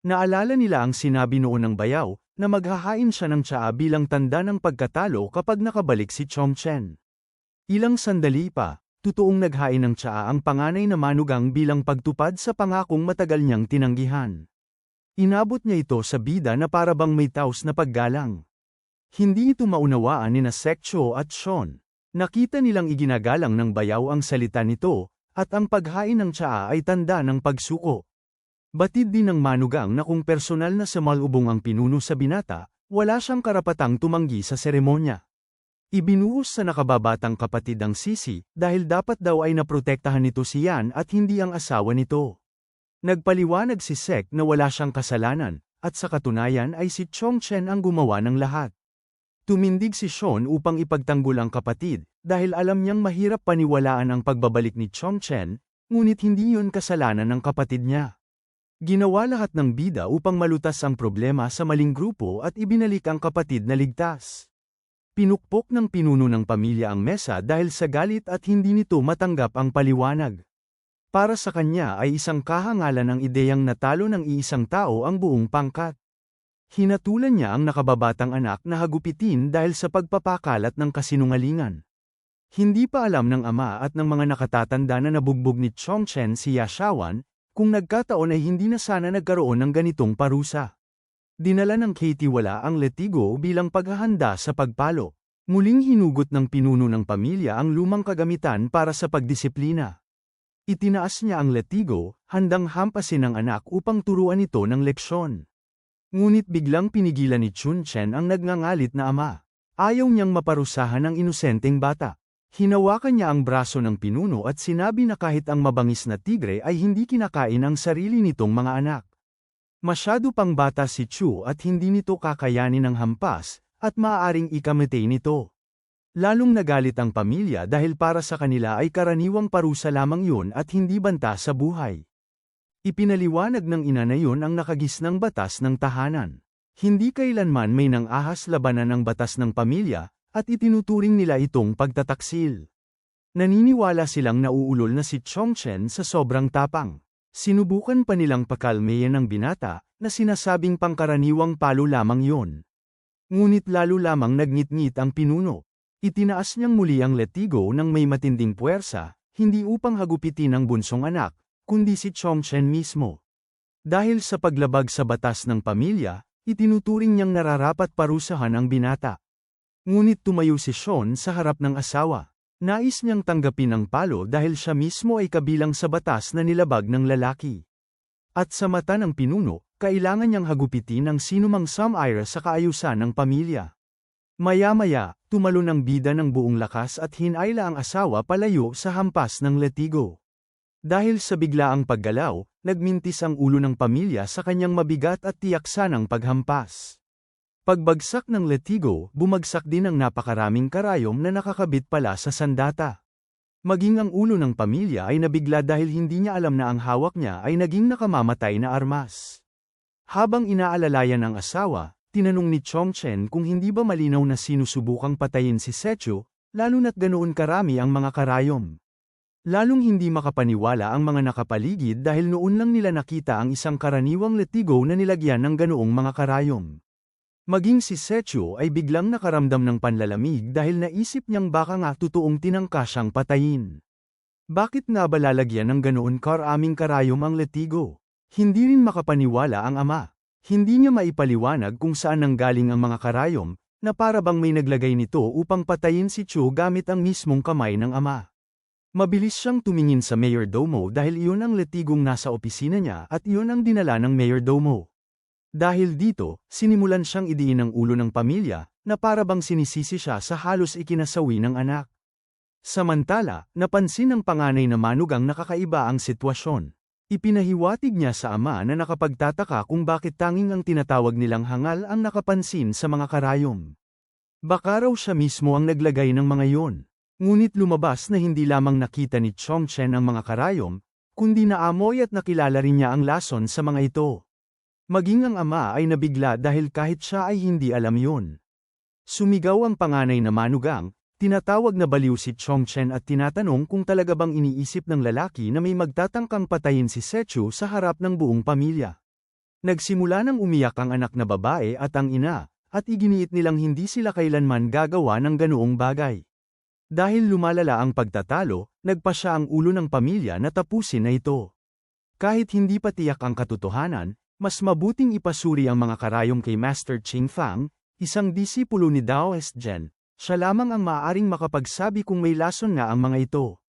Naalala nila ang sinabi noon ng bayaw, na maghahain siya ng tsaa bilang tanda ng pagkatalo kapag nakabalik si Chong Chen. Ilang sandali pa, totoong naghain ng tsaa ang panganay na manugang bilang pagtupad sa pangakong matagal niyang tinanggihan. Inabot niya ito sa bida na parabang may taos na paggalang. Hindi ito maunawaan ni na Sekcho at Sean. Nakita nilang iginagalang ng bayaw ang salita nito, at ang paghain ng tsaa ay tanda ng pagsuko. Batid din ng manugang na kung personal na sumalubong ang pinuno sa binata, wala siyang karapatang tumanggi sa seremonya. Ibinuhos sa nakababatang kapatid ang sisi, dahil dapat daw ay naprotektahan nito si Yan at hindi ang asawa nito. Nagpaliwanag si Sek na wala siyang kasalanan, at sa katunayan ay si Chongchen ang gumawa ng lahat. Tumindig si Sean upang ipagtanggol ang kapatid, dahil alam niyang mahirap paniwalaan ang pagbabalik ni Chongchen, ngunit hindi yun kasalanan ng kapatid niya. Ginawa lahat ng bida upang malutas ang problema sa maling grupo at ibinalik ang kapatid na ligtas. Pinukpok ng pinuno ng pamilya ang mesa dahil sa galit at hindi nito matanggap ang paliwanag. Para sa kanya ay isang kahangalan ang ideyang natalo ng iisang tao ang buong pangkat. Hinatulan niya ang nakababatang anak na hagupitin dahil sa pagpapakalat ng kasinungalingan. Hindi pa alam ng ama at ng mga nakatatanda na nabugbog ni Chongchen si Yashawan, kung nagkataon ay hindi na sana nagkaroon ng ganitong parusa. Dinala ng Katie wala ang letigo bilang paghahanda sa pagpalo. Muling hinugot ng pinuno ng pamilya ang lumang kagamitan para sa pagdisiplina. Itinaas niya ang letigo, handang hampasin ng anak upang turuan ito ng leksyon. Ngunit biglang pinigilan ni Chunchen ang nagngangalit na ama. Ayaw niyang maparusahan ang inosenteng bata. Hinawakan niya ang braso ng pinuno at sinabi na kahit ang mabangis na tigre ay hindi kinakain ang sarili nitong mga anak. Masyado pang bata si Chu at hindi nito kakayanin ang hampas, at maaaring ikamatay nito. Lalong nagalit ang pamilya dahil para sa kanila ay karaniwang parusa lamang yun at hindi banta sa buhay. Ipinaliwanag ng ina na yun ang nakagisnang batas ng tahanan. Hindi kailanman may nang-ahas labanan ng batas ng pamilya, at itinuturing nila itong pagtataksil. Naniniwala silang nauulol na si Chongchen sa sobrang tapang. Sinubukan pa nilang pakalmeyan ng binata, na sinasabing pangkaraniwang palo lamang yun. Ngunit lalo lamang nagngit-ngit ang pinuno. Itinaas niyang muli ang letigo ng may matinding puwersa, hindi upang hagupitin ang bunsong anak, kundi si Chongchen mismo. Dahil sa paglabag sa batas ng pamilya, itinuturing niyang nararapat parusahan ang binata. Ngunit tumayo si Sean sa harap ng asawa. Nais niyang tanggapin ang palo dahil siya mismo ay kabilang sa batas na nilabag ng lalaki. At sa mata ng pinuno, kailangan niyang hagupitin ang sinumang sumire sa kaayusan ng pamilya. Maya-maya, tumalo ng bida ng buong lakas at hinayla ang asawa palayo sa hampas ng letigo. Dahil sa biglaang paggalaw, nagmintis ang ulo ng pamilya sa kanyang mabigat at tiyak sanang paghampas. Pagbagsak ng letigo, bumagsak din ang napakaraming karayom na nakakabit pala sa sandata. Maging ang ulo ng pamilya ay nabigla dahil hindi niya alam na ang hawak niya ay naging nakamamatay na armas. Habang inaalalayan ng asawa, tinanong ni Chongchen kung hindi ba malinaw na sinusubukang patayin si Sechu, lalo na't ganoon karami ang mga karayom. Lalong hindi makapaniwala ang mga nakapaligid dahil noon lang nila nakita ang isang karaniwang letigo na nilagyan ng ganoong mga karayom. Maging si Sechu ay biglang nakaramdam ng panlalamig dahil naisip niyang baka nga totoong tinangka siyang patayin. Bakit nga ba lalagyan ng ganoon karaming karayom ang letigo? Hindi rin makapaniwala ang ama. Hindi niya maipaliwanag kung saan nanggaling ang mga karayom, na para bang may naglagay nito upang patayin si Chu gamit ang mismong kamay ng ama. Mabilis siyang tumingin sa mayordomo dahil iyon ang letigong nasa opisina niya at iyon ang dinala ng mayordomo. Dahil dito, sinimulan siyang idiin ang ulo ng pamilya, na para bang sinisisi siya sa halos ikinasawi ng anak. Samantala, napansin ng panganay na manugang nakakaiba ang sitwasyon. Ipinahiwatig niya sa ama na nakapagtataka kung bakit tanging ang tinatawag nilang hangal ang nakapansin sa mga karayom. Baka raw siya mismo ang naglagay ng mga yon. Ngunit lumabas na hindi lamang nakita ni Chongchen ang mga karayom, kundi naamoy at nakilala rin niya ang lason sa mga ito. Maging ang ama ay nabigla dahil kahit siya ay hindi alam yon. Sumigaw ang panganay na manugang, tinatawag na baliw si Chongchen at tinatanong kung talaga bang iniisip ng lalaki na may magtatangkang patayin si Sechu sa harap ng buong pamilya. Nagsimula nang umiyak ang anak na babae at ang ina, at iginiit nilang hindi sila kailanman gagawa ng ganoong bagay. Dahil lumalala ang pagtatalo, nagpasya ang ulo ng pamilya na tapusin na ito. Kahit hindi pa tiyak ang katotohanan, mas mabuting ipasuri ang mga karayom kay Master Ching Fang, isang disipulo ni Daoist Zen. Siya lamang ang maaaring makapagsabi kung may lason nga ang mga ito.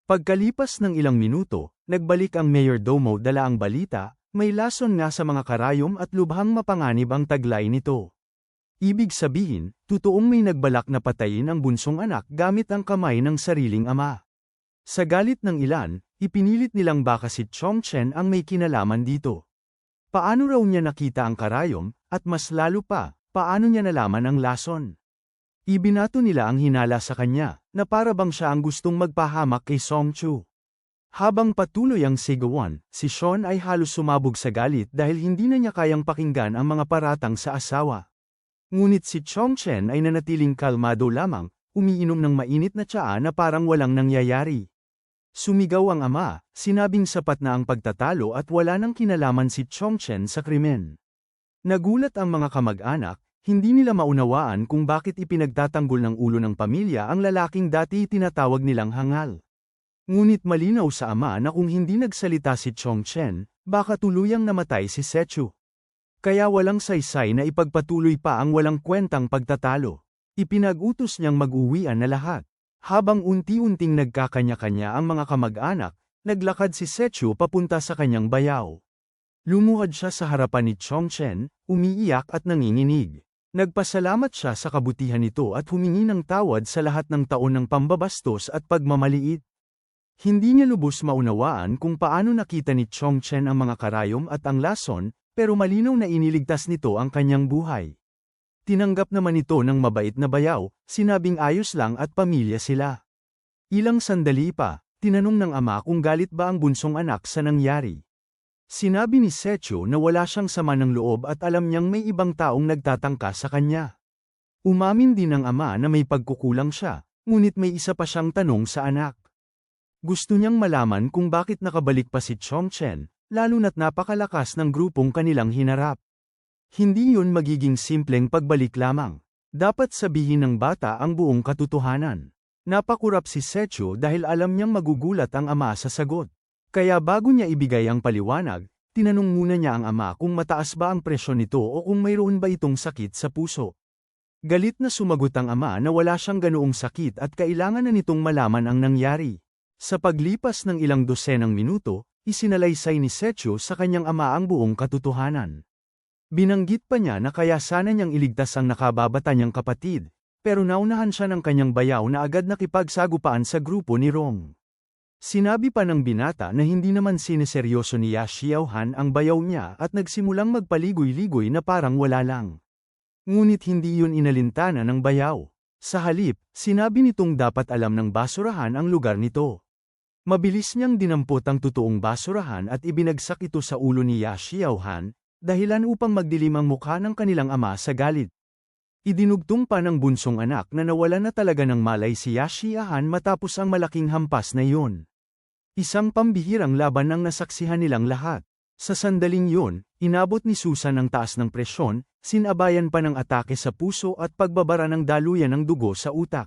Pagkalipas ng ilang minuto, nagbalik ang mayordomo dala ang balita, may lason nga sa mga karayom at lubhang mapanganib ang taglay nito. Ibig sabihin, totoong may nagbalak na patayin ang bunsong anak gamit ang kamay ng sariling ama. Sa galit ng ilan, ipinilit nilang baka si Chongchen ang may kinalaman dito. Paano raw niya nakita ang karayom, at mas lalo pa, paano niya nalaman ang lason? Ibinato nila ang hinala sa kanya, na para bang siya ang gustong magpahamak kay Song Chu. Habang patuloy ang sigawan, si Sean ay halos sumabog sa galit dahil hindi na niya kayang pakinggan ang mga paratang sa asawa. Ngunit si Chongchen ay nanatiling kalmado lamang, umiinom ng mainit na tsaa na parang walang nangyayari. Sumigaw ang ama, sinabing sapat na ang pagtatalo at wala nang kinalaman si Chongchen sa krimen. Nagulat ang mga kamag-anak, hindi nila maunawaan kung bakit ipinagtatanggol ng ulo ng pamilya ang lalaking dati tinatawag nilang hangal. Ngunit malinaw sa ama na kung hindi nagsalita si Chongchen, baka tuluyang namatay si Sechu. Kaya walang saysay na ipagpatuloy pa ang walang kwentang pagtatalo. Ipinag-utos niyang mag-uwian na lahat. Habang unti-unting nagkakanya-kanya ang mga kamag-anak, naglakad si Sechu papunta sa kanyang bayaw. Lumuhad siya sa harapan ni Chongchen, umiiyak at nanginginig. Nagpasalamat siya sa kabutihan nito at humingi ng tawad sa lahat ng taon ng pambabastos at pagmamaliit. Hindi niya lubos maunawaan kung paano nakita ni Chongchen ang mga karayom at ang lason, pero malinaw na iniligtas nito ang kanyang buhay. Tinanggap naman ito ng mabait na bayaw, sinabing ayos lang at pamilya sila. Ilang sandali pa, tinanong ng ama kung galit ba ang bunsong anak sa nangyari. Sinabi ni Sechu na wala siyang sama ng loob at alam niyang may ibang taong nagtatangka sa kanya. Umamin din ng ama na may pagkukulang siya, ngunit may isa pa siyang tanong sa anak. Gusto niyang malaman kung bakit nakabalik pa si Chongchen, lalo na't napakalakas ng grupong kanilang hinarap. Hindi yun magiging simpleng pagbalik lamang. Dapat sabihin ng bata ang buong katotohanan. Napakurap si Sechu dahil alam niyang magugulat ang ama sa sagot. Kaya bago niya ibigay ang paliwanag, tinanong muna niya ang ama kung mataas ba ang presyon nito o kung mayroon ba itong sakit sa puso. Galit na sumagot ang ama na wala siyang ganoong sakit at kailangan na nitong malaman ang nangyari. Sa paglipas ng ilang dosenang minuto, isinalaysay ni Sechu sa kanyang ama ang buong katotohanan. Binanggit pa niya na kaya sana niyang iligtas ang nakababata niyang kapatid, pero naunahan siya ng kanyang bayaw na agad nakipagsagupaan sa grupo ni Rong. Sinabi pa ng binata na hindi naman siniseryoso ni Ya Xiaohan ang bayaw niya at nagsimulang magpaligoy-ligoy na parang wala lang. Ngunit hindi yun inalintana ng bayaw. Sa halip, sinabi nitong dapat alam ng basurahan ang lugar nito. Mabilis niyang dinampot ang totoong basurahan at ibinagsak ito sa ulo ni Ya Xiaohan, dahilan upang magdilim ang mukha ng kanilang ama sa galit. Idinugtong pa ng bunsong anak na nawala na talaga ng malay si Ya Xiaohan matapos ang malaking hampas na yun. Isang pambihirang laban ang nasaksihan nilang lahat. Sa sandaling yun, inabot ni Susan ang taas ng presyon, sinabayan pa ng atake sa puso at pagbabara ng daluyan ng dugo sa utak.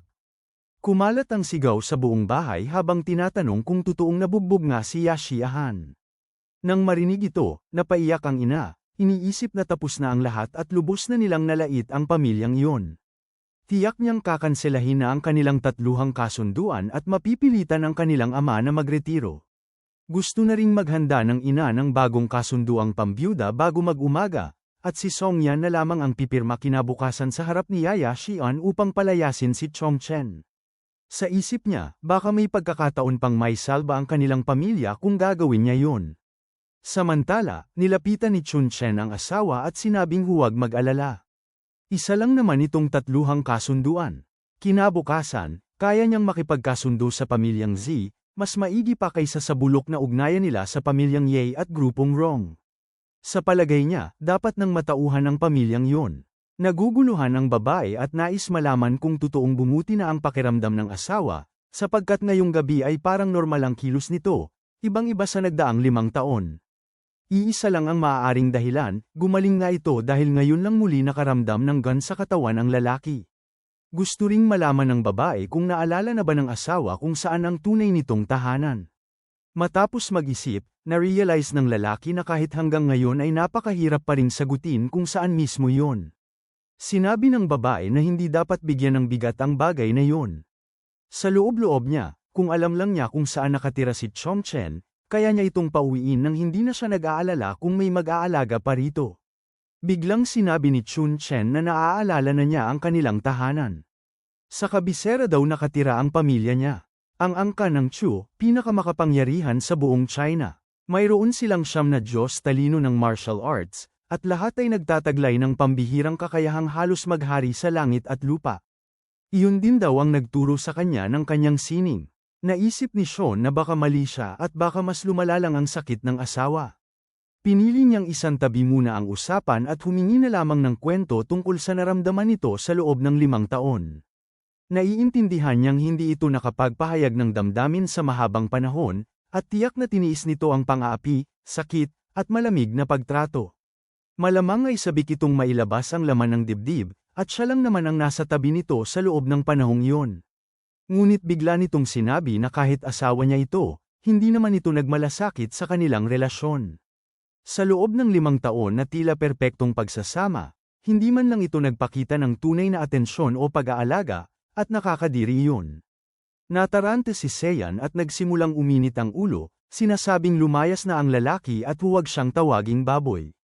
Kumalat ang sigaw sa buong bahay habang tinatanong kung totoong nabugbog nga si Ya Xiaohan. Nang marinig ito, napaiyak ang ina, iniisip na tapos na ang lahat at lubos na nilang nalait ang pamilyang iyon. Tiyak niyang kakanselahin na ang kanilang tatluhang kasunduan at mapipilitan ang kanilang ama na magretiro. Gusto na ring maghanda ng ina ng bagong kasunduang pambyuda bago mag-umaga, at si Song Yan na lamang ang pipirma kinabukasan sa harap ni Yaya Xian upang palayasin si Chongchen. Sa isip niya, baka may pagkakataon pang may salba ang kanilang pamilya kung gagawin niya yun. Samantala, nilapitan ni Chunchen ang asawa at sinabing huwag mag-alala. Isa lang naman itong tatluhang kasunduan. Kinabukasan, kaya niyang makipagkasundo sa pamilyang Z, mas maigi pa kaysa sa bulok na ugnayan nila sa pamilyang Ye at grupong Rong. Sa palagay niya, dapat nang matauhan ang pamilyang yun. Naguguluhan ang babae at nais malaman kung totoong bumuti na ang pakiramdam ng asawa, sapagkat ngayong gabi ay parang normal ang kilos nito, ibang-iba sa nagdaang 5 taon. Iisa lang ang maaaring dahilan, gumaling nga ito dahil ngayon lang muli nakaramdam ng gan sa katawan ang lalaki. Gusto ring malaman ng babae kung naalala na ba ng asawa kung saan ang tunay nitong tahanan. Matapos mag-isip, na-realize ng lalaki na kahit hanggang ngayon ay napakahirap pa ring sagutin kung saan mismo yon. Sinabi ng babae na hindi dapat bigyan ng bigat ang bagay na yon. Sa loob-loob niya, kung alam lang niya kung saan nakatira si Chongchen, kaya niya itong pauwiin nang hindi na siya nag-aalala kung may mag-aalaga pa rito. Biglang sinabi ni Chunchen na naaalala na niya ang kanilang tahanan. Sa kabisera daw nakatira ang pamilya niya. Ang angka ng Chu, pinakamakapangyarihan sa buong China. Mayroon silang 9 na Diyos talino ng martial arts, at lahat ay nagtataglay ng pambihirang kakayahang halos maghari sa langit at lupa. Iyon din daw ang nagturo sa kanya ng kanyang sining. Naisip ni Sean na baka mali siya at baka mas lumala lang ang sakit ng asawa. Pinili niyang isantabi muna ang usapan at humingi na lamang ng kwento tungkol sa naramdaman nito sa loob ng 5 taon. Naiintindihan niyang hindi ito nakapagpahayag ng damdamin sa mahabang panahon, at tiyak na tiniis nito ang pang-aapi, sakit, at malamig na pagtrato. Malamang ay sabik itong mailabas ang laman ng dibdib, at siya lang naman ang nasa tabi nito sa loob ng panahong iyon. Ngunit bigla nitong sinabi na kahit asawa niya ito, hindi naman ito nagmalasakit sa kanilang relasyon. Sa loob ng 5 taon na tila perpektong pagsasama, hindi man lang ito nagpakita ng tunay na atensyon o pag-aalaga, at nakakadiri iyon. Natarante si Seiyan at nagsimulang uminit ang ulo, sinasabing lumayas na ang lalaki at huwag siyang tawaging baboy.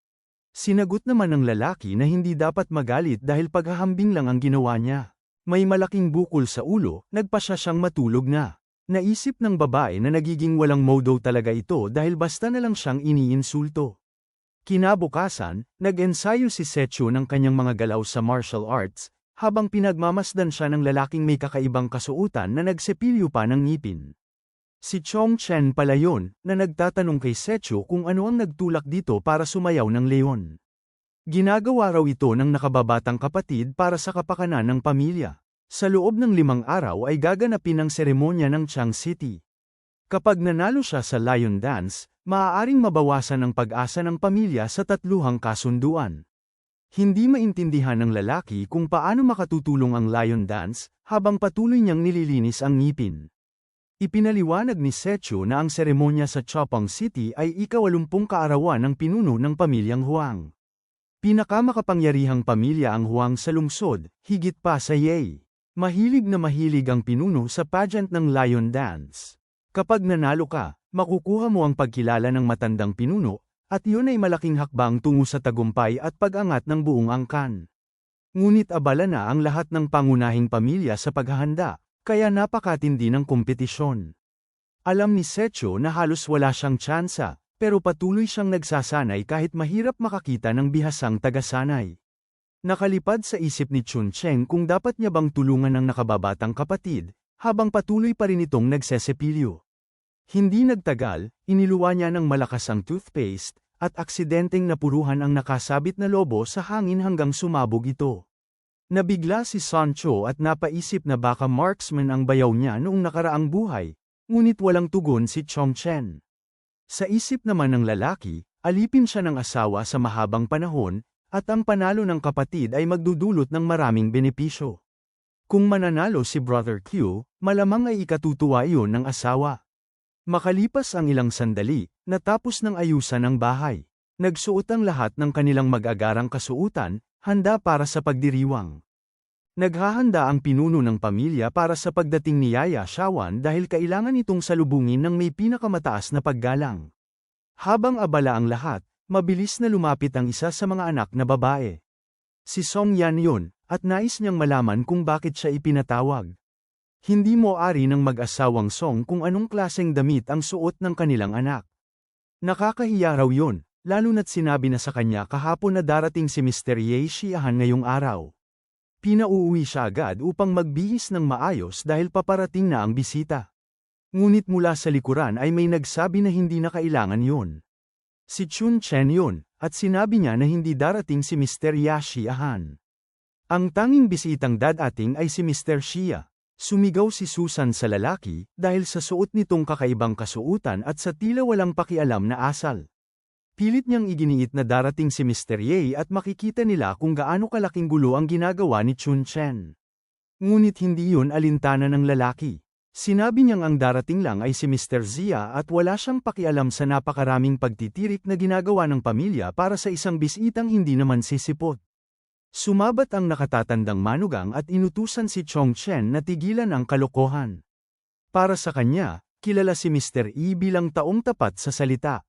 Sinagot naman ng lalaki na hindi dapat magalit dahil paghahambing lang ang ginawa niya. May malaking bukol sa ulo, nagpasya siyang matulog na. Naisip ng babae na nagiging walang modo talaga ito dahil basta na lang siyang iniinsulto. Kinabukasan, nag-ensayo si Sechu ng kanyang mga galaw sa martial arts, habang pinagmamasdan siya ng lalaking may kakaibang kasuutan na nagsepilyo pa ng ngipin. Si Chongchen pala yun, na nagtatanong kay Sechu kung ano ang nagtulak dito para sumayaw ng leon. Ginagawa raw ito ng nakababatang kapatid para sa kapakanan ng pamilya. Sa loob ng 5 araw ay gaganapin ang seremonya ng Chang City. Kapag nanalo siya sa lion dance, maaaring mabawasan ang pag-asa ng pamilya sa 3 kasunduan. Hindi maintindihan ng lalaki kung paano makatutulong ang lion dance, habang patuloy niyang nililinis ang ngipin. Ipinaliwanag ni Sechu na ang seremonya sa Chopong City ay ika-80 kaarawan ng pinuno ng pamilyang Huang. Pinakamakapangyarihang pamilya ang Huang sa lungsod, higit pa sa Ye. Mahilig na mahilig ang pinuno sa pageant ng lion dance. Kapag nanalo ka, makukuha mo ang pagkilala ng matandang pinuno, at iyon ay malaking hakbang tungo sa tagumpay at pag-angat ng buong angkan. Ngunit abala na ang lahat ng pangunahing pamilya sa paghahanda, kaya napakatindi ng kompetisyon. Alam ni Sechu na halos wala siyang tsansa, pero patuloy siyang nagsasanay kahit mahirap makakita ng bihasang tagasanay. Nakalipad sa isip ni Chunchen kung dapat niya bang tulungan ang nakababatang kapatid, habang patuloy pa rin itong nagsesepilyo. Hindi nagtagal, iniluwa niya ng malakas ang toothpaste, at aksidenteng napuruhan ang nakasabit na lobo sa hangin hanggang sumabog ito. Nabigla si Sancho at napaisip na baka marksman ang bayaw niya noong nakaraang buhay, ngunit walang tugon si Chongchen. Sa isip naman ng lalaki, alipin siya ng asawa sa mahabang panahon, at ang panalo ng kapatid ay magdudulot ng maraming benepisyo. Kung mananalo si Brother Q, malamang ay ikatutuwa iyon ng asawa. Makalipas ang ilang sandali, natapos ng ayusan ang bahay. Nagsuot ang lahat ng kanilang mag-agarang kasuutan, handa para sa pagdiriwang. Naghahanda ang pinuno ng pamilya para sa pagdating ni Yaya Shawan dahil kailangan itong salubungin ng may pinakamataas na paggalang. Habang abala ang lahat, mabilis na lumapit ang isa sa mga anak na babae. Si Song Yan yun, at nais niyang malaman kung bakit siya ipinatawag. Hindi mo ari ng mag-asawang Song kung anong klaseng damit ang suot ng kanilang anak. Nakakahiya raw yun, lalo na't sinabi na sa kanya kahapon na darating si Mr. Ye Xiahan ngayong araw. Pinauuwi siya agad upang magbihis ng maayos dahil paparating na ang bisita. Ngunit mula sa likuran ay may nagsabi na hindi na kailangan yun. Si Chun Chen yun, at sinabi niya na hindi darating si Mr. Ya Xiahan. Ang tanging bisitang dadating ay si Mr. Xia. Sumigaw si Susan sa lalaki dahil sa suot nitong kakaibang kasuutan at sa tila walang pakialam na asal. Pilit niyang iginiit na darating si Mr. Ye at makikita nila kung gaano kalaking gulo ang ginagawa ni Chun Chen. Ngunit hindi yun alintana ng lalaki. Sinabi niyang ang darating lang ay si Mr. Zia at wala siyang pakialam sa napakaraming pagtitirik na ginagawa ng pamilya para sa isang bisitang hindi naman sisipot. Sumabat ang nakatatandang manugang at inutusan si Chong Chen na tigilan ang kalokohan. Para sa kanya, kilala si Mr. E bilang taong tapat sa salita.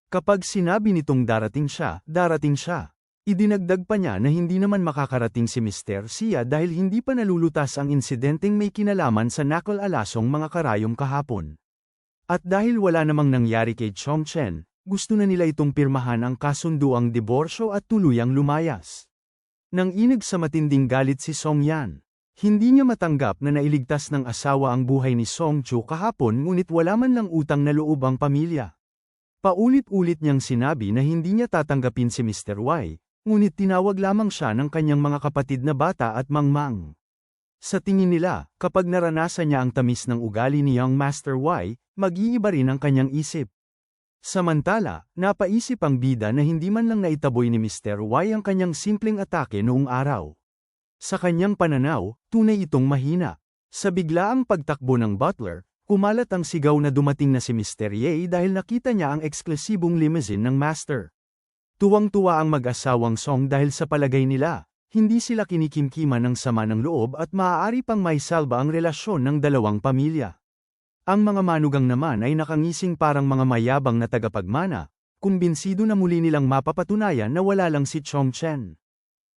Kapag sinabi nitong darating siya, darating siya. Idinagdag pa niya na hindi naman makakarating si Mr. Xia dahil hindi pa nalulutas ang insidenteng may kinalaman sa nakal-alasong mga karayom kahapon. At dahil wala namang nangyari kay Chong Chen, gusto na nila itong pirmahan ang kasunduang diborsyo at tuluyang lumayas. Nang inig sa matinding galit si Song Yan. Hindi niya matanggap na nailigtas ng asawa ang buhay ni Song Chu kahapon ngunit wala man lang utang na loob ang pamilya. Paulit-ulit niyang sinabi na hindi niya tatanggapin si Mr. Y, ngunit tinawag lamang siya ng kanyang mga kapatid na bata at mangmang. Sa tingin nila, kapag naranasan niya ang tamis ng ugali ni Young Master Y, mag-iiba rin ang kanyang isip. Samantala, napaisip ang bida na hindi man lang naitaboy ni Mr. Y ang kanyang simpleng atake noong araw. Sa kanyang pananaw, tunay itong mahina. Sa biglaang pagtakbo ng butler, kumalat ang sigaw na dumating na si Mr. Ye dahil nakita niya ang eksklusibong limousine ng master. Tuwang-tuwa ang mag-asawang Song dahil sa palagay nila, hindi sila kinikimkiman ng sama ng loob at maaari pang maisalba ang relasyon ng dalawang pamilya. Ang mga manugang naman ay nakangising parang mga mayabang na tagapagmana, kumbinsido na muli nilang mapapatunayan na wala lang si Chong Chen.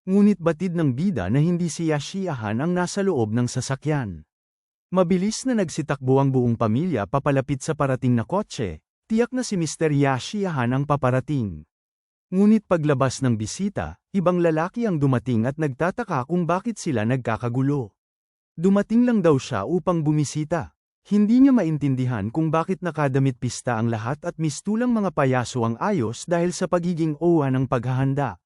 Ngunit batid ng bida na hindi si Yashiahan ang nasa loob ng sasakyan. Mabilis na nagsitakbo ang buong pamilya papalapit sa parating na kotse, tiyak na si Mr. Yashiahan ang paparating. Ngunit paglabas ng bisita, ibang lalaki ang dumating at nagtataka kung bakit sila nagkakagulo. Dumating lang daw siya upang bumisita. Hindi niya maintindihan kung bakit nakadamit pista ang lahat at mistulang mga payaso ang ayos dahil sa pagiging owa ng paghahanda.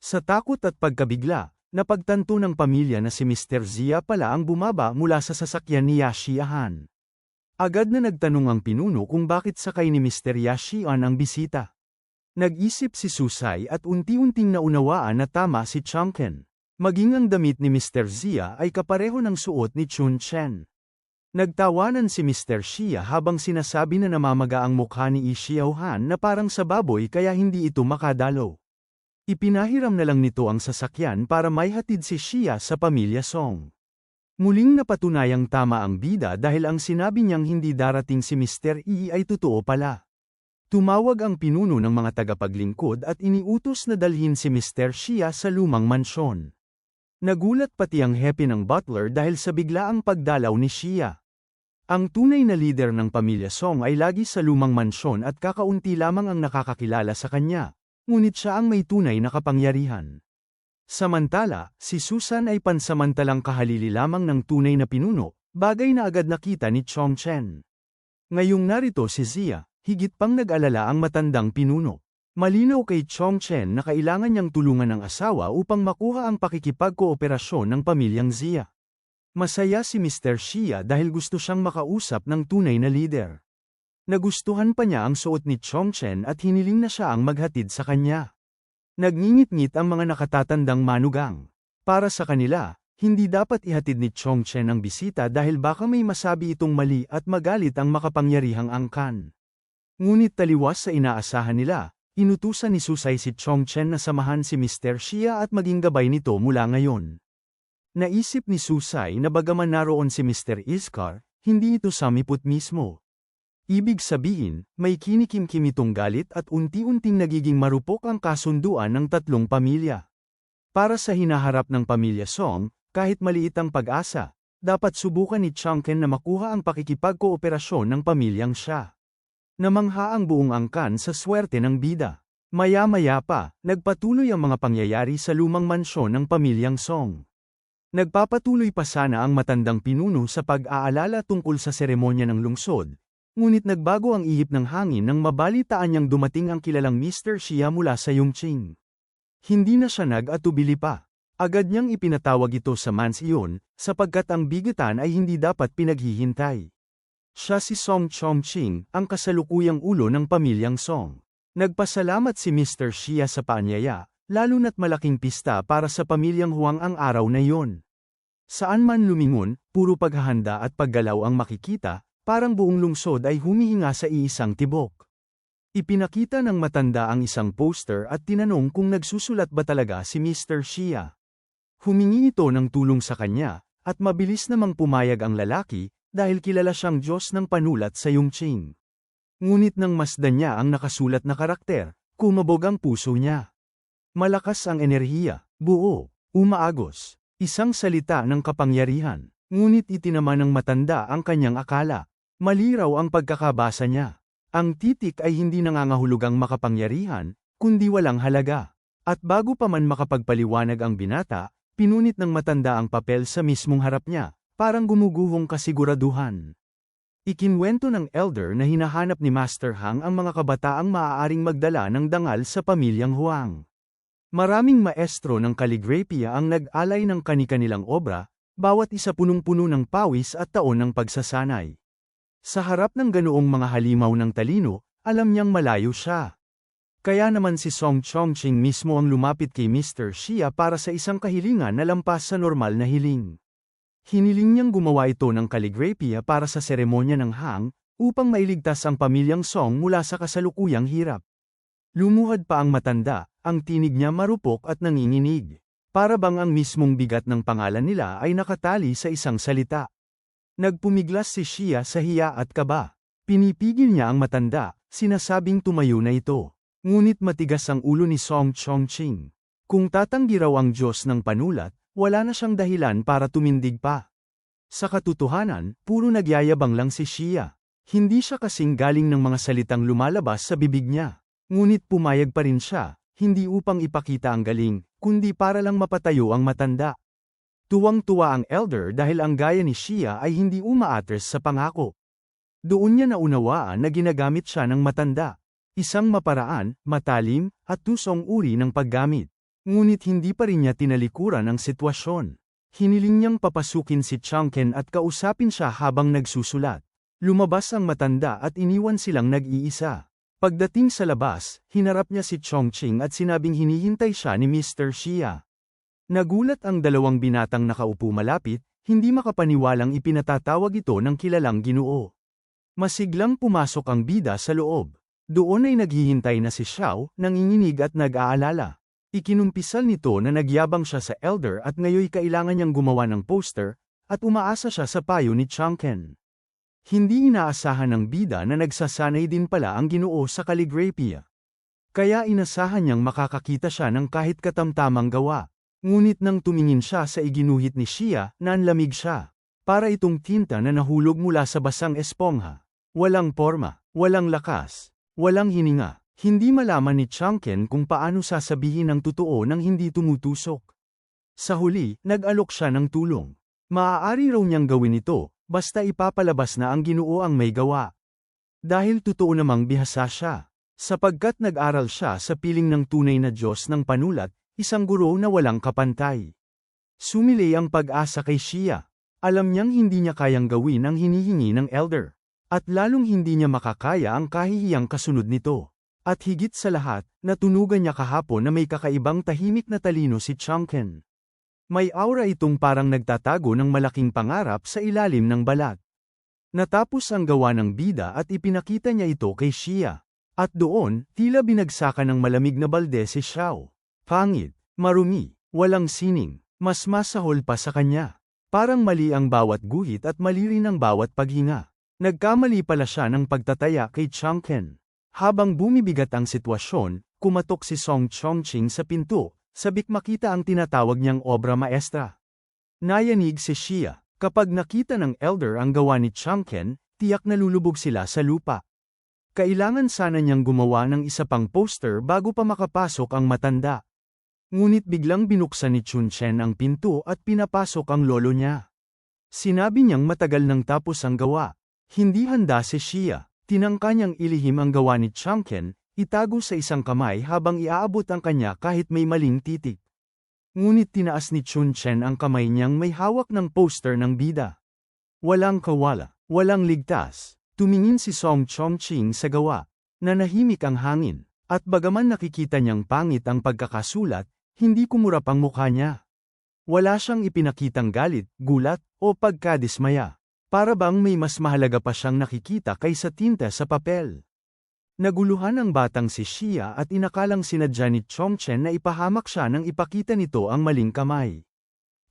Sa takot at pagkabigla, napagtanto ng pamilya na si Mr. Zia pala ang bumaba mula sa sasakyan ni Yashiahan. Agad na nagtanong ang pinuno kung bakit sakay ni Mr. Yashian ang bisita. Nag-isip si Susay at unti-unting naunawaan na tama si Changken. Maging ang damit ni Mr. Zia ay kapareho ng suot ni Chun Chen. Nagtawanan si Mr. Xia habang sinasabi na namamaga ang mukha ni Xiaohan na parang sa baboy kaya hindi ito makadalo. Ipinahiram na lang nito ang sasakyan para maihatid si Xia sa pamilya Song. Muling napatunayang tama ang bida dahil ang sinabi niyang hindi darating si Mr. E ay totoo pala. Tumawag ang pinuno ng mga tagapaglingkod at iniutos na dalhin si Mr. Xia sa lumang mansyon. Nagulat pati ang hepe ng butler dahil sa biglaang pagdalaw ni Xia. Ang tunay na lider ng pamilya Song ay lagi sa lumang mansyon at kakaunti lamang ang nakakakilala sa kanya. Ngunit siya ang may tunay na kapangyarihan. Samantala, si Susan ay pansamantalang kahalili lamang ng tunay na pinuno, bagay na agad nakita ni Chong Chen. Ngayong narito si Zia, higit pang nag-alala ang matandang pinuno. Malinaw kay Chong Chen na kailangan niyang tulungan ng asawa upang makuha ang pakikipagkooperasyon ng pamilyang Zia. Masaya si Mr. Xia dahil gusto siyang makausap ng tunay na lider. Nagustuhan pa niya ang suot ni Chong Chen at hiniling na siya ang maghatid sa kanya. Nagngingit-ngit ang mga nakatatandang manugang. Para sa kanila, hindi dapat ihatid ni Chong Chen ang bisita dahil baka may masabi itong mali at magalit ang makapangyarihang angkan. Ngunit taliwas sa inaasahan nila, inutusan ni Susay si Chong Chen na samahan si Mr. Xia at maging gabay nito mula ngayon. Naisip ni Susay na bagaman naroon si Mr. Iskar, hindi ito samiput mismo. Ibig sabihin, may kinikimkim itong galit at unti-unting nagiging marupok ang kasunduan ng tatlong pamilya. Para sa hinaharap ng pamilya Song, kahit maliit ang pag-asa, dapat subukan ni Changken na makuha ang pakikipagkooperasyon ng pamilyang siya. Namangha ang buong angkan sa swerte ng bida. Maya-maya pa, nagpatuloy ang mga pangyayari sa lumang mansyon ng pamilyang Song. Nagpapatuloy pa sana ang matandang pinuno sa pag-aalala tungkol sa seremonya ng lungsod. Ngunit nagbago ang ihip ng hangin nang mabalitaan niyang dumating ang kilalang Mr. Xia mula sa Yongqing. Hindi na siya nag-atubili pa. Agad niyang ipinatawag ito sa mansyon, sapagkat ang bigatan ay hindi dapat pinaghihintay. Siya si Song Chongqing, ang kasalukuyang ulo ng pamilyang Song. Nagpasalamat si Mr. Xia sa paanyaya, lalo na't malaking pista para sa pamilyang Huang ang araw na iyon. Saan man lumingon, puro paghahanda at paggalaw ang makikita, parang buong lungsod ay humihinga sa iisang tibok. Ipinakita ng matanda ang isang poster at tinanong kung nagsusulat ba talaga si Mr. Xia. Humingi ito ng tulong sa kanya, at mabilis namang pumayag ang lalaki, dahil kilala siyang Diyos ng panulat sa Yongqing. Ngunit nang masdan niya ang nakasulat na karakter, kumabog ang puso niya. Malakas ang enerhiya, buo, umaagos, isang salita ng kapangyarihan, ngunit itinama ng matanda ang kanyang akala. Maliraw ang pagkakabasa niya. Ang titik ay hindi nangangahulugang makapangyarihan, kundi walang halaga. At bago pa man makapagpaliwanag ang binata, pinunit ng matanda ang papel sa mismong harap niya, parang gumuguhong kasiguraduhan. Ikinwento ng elder na hinahanap ni Master Hang ang mga kabataang maaaring magdala ng dangal sa pamilyang Huang. Maraming maestro ng kaligrapya ang nag-alay ng kani-kanilang obra, bawat isa punong-puno ng pawis at taon ng pagsasanay. Sa harap ng ganoong mga halimaw ng talino, alam niyang malayo siya. Kaya naman si Song Chongqing mismo ang lumapit kay Mr. Xia para sa isang kahilingan na lampas sa normal na hiling. Hiniling niyang gumawa ito ng kaligrapya para sa seremonya ng Hang, upang mailigtas ang pamilyang Song mula sa kasalukuyang hirap. Lumuhad pa ang matanda, ang tinig niya marupok at nanginginig. Para bang ang mismong bigat ng pangalan nila ay nakatali sa isang salita. Nagpumiglas si Xia sa hiya at kaba. Pinipigil niya ang matanda, sinasabing tumayo na ito. Ngunit matigas ang ulo ni Song Chongqing. Kung tatanggi raw ang Diyos ng panulat, wala na siyang dahilan para tumindig pa. Sa katotohanan, puro nagyayabang lang si Xia. Hindi siya kasing galing ng mga salitang lumalabas sa bibig niya. Ngunit pumayag pa rin siya, hindi upang ipakita ang galing, kundi para lang mapatayo ang matanda. Tuwang-tuwa ang elder dahil ang gaya ni Xia ay hindi umaatres sa pangako. Doon niya naunawaan na ginagamit siya ng matanda. Isang maparaan, matalim, at tusong uri ng paggamit. Ngunit hindi pa rin niya tinalikuran ang sitwasyon. Hiniling niyang papasukin si Changken at kausapin siya habang nagsusulat. Lumabas ang matanda at iniwan silang nag-iisa. Pagdating sa labas, hinarap niya si Chongqing at sinabing hinihintay siya ni Mr. Xia. Nagulat ang dalawang binatang nakaupo malapit, hindi makapaniwalang ipinatatawag ito ng kilalang Ginoo. Masiglang pumasok ang bida sa loob. Doon ay naghihintay na si Xiao, nanginginig at nag-aalala. Ikinumpisal nito na nagyabang siya sa elder at ngayoy kailangan niyang gumawa ng poster, at umaasa siya sa payo ni Changken. Hindi inaasahan ng bida na nagsasanay din pala ang Ginoo sa kaligrapya. Kaya inasahan niyang makakakita siya ng kahit katamtamang gawa. Ngunit nang tumingin siya sa iginuhit ni Xia, nanlamig siya. Para itong tinta na nahulog mula sa basang espongha. Walang porma, walang lakas, walang hininga. Hindi malaman ni Changken kung paano sasabihin ang totoo nang hindi tumutusok. Sa huli, nag-alok siya ng tulong. Maaari raw niyang gawin ito, basta ipapalabas na ang Ginoo ang may gawa. Dahil totoo namang bihasa siya. Sapagkat nag-aral siya sa piling ng tunay na Diyos ng panulat, isang guro na walang kapantay. Sumilay ang pag-asa kay Xia. Alam niyang hindi niya kayang gawin ang hinihingi ng elder. At lalong hindi niya makakaya ang kahihiyang kasunod nito. At higit sa lahat, natunugan niya kahapon na may kakaibang tahimik na talino si Changken. May aura itong parang nagtatago ng malaking pangarap sa ilalim ng balat. Natapos ang gawa ng bida at ipinakita niya ito kay Xia. At doon, tila binagsakan ng malamig na balde si Xiao. Pangit, marumi, walang sining, mas masahol pa sa kanya. Parang mali ang bawat guhit at mali rin ang bawat paghinga. Nagkamali pala siya ng pagtataya kay Changken. Habang bumibigat ang sitwasyon, kumatok si Song Chongqing sa pinto, sabik makita ang tinatawag niyang obra maestra. Nayanig si Xia. Kapag nakita ng elder ang gawa ni Changken, tiyak na lulubog sila sa lupa. Kailangan sana niyang gumawa ng isa pang poster bago pa makapasok ang matanda. Ngunit biglang binuksan ni Chunchen ang pinto at pinapasok ang lolo niya. Sinabi niyang matagal nang tapos ang gawa. Hindi handa si Xia. Tinangka niyang ilihim ang gawa ni Changken, itago sa isang kamay habang iaabot ang kanya kahit may maling titik. Ngunit tinaas ni Chunchen ang kamay niyang may hawak ng poster ng bida. Walang kawala, walang ligtas. Tumingin si Song Chongqing sa gawa. Nanahimik ang hangin. At bagaman nakikita niyang pangit ang pagkakasulat, hindi kumurap ang mukha niya. Wala siyang ipinakitang galit, gulat, o pagkadismaya. Para bang may mas mahalaga pa siyang nakikita kaysa tinta sa papel. Naguluhan ang batang si Shia at inakalang sinadya ni Chongchen na ipahamak siya nang ipakita nito ang maling kamay.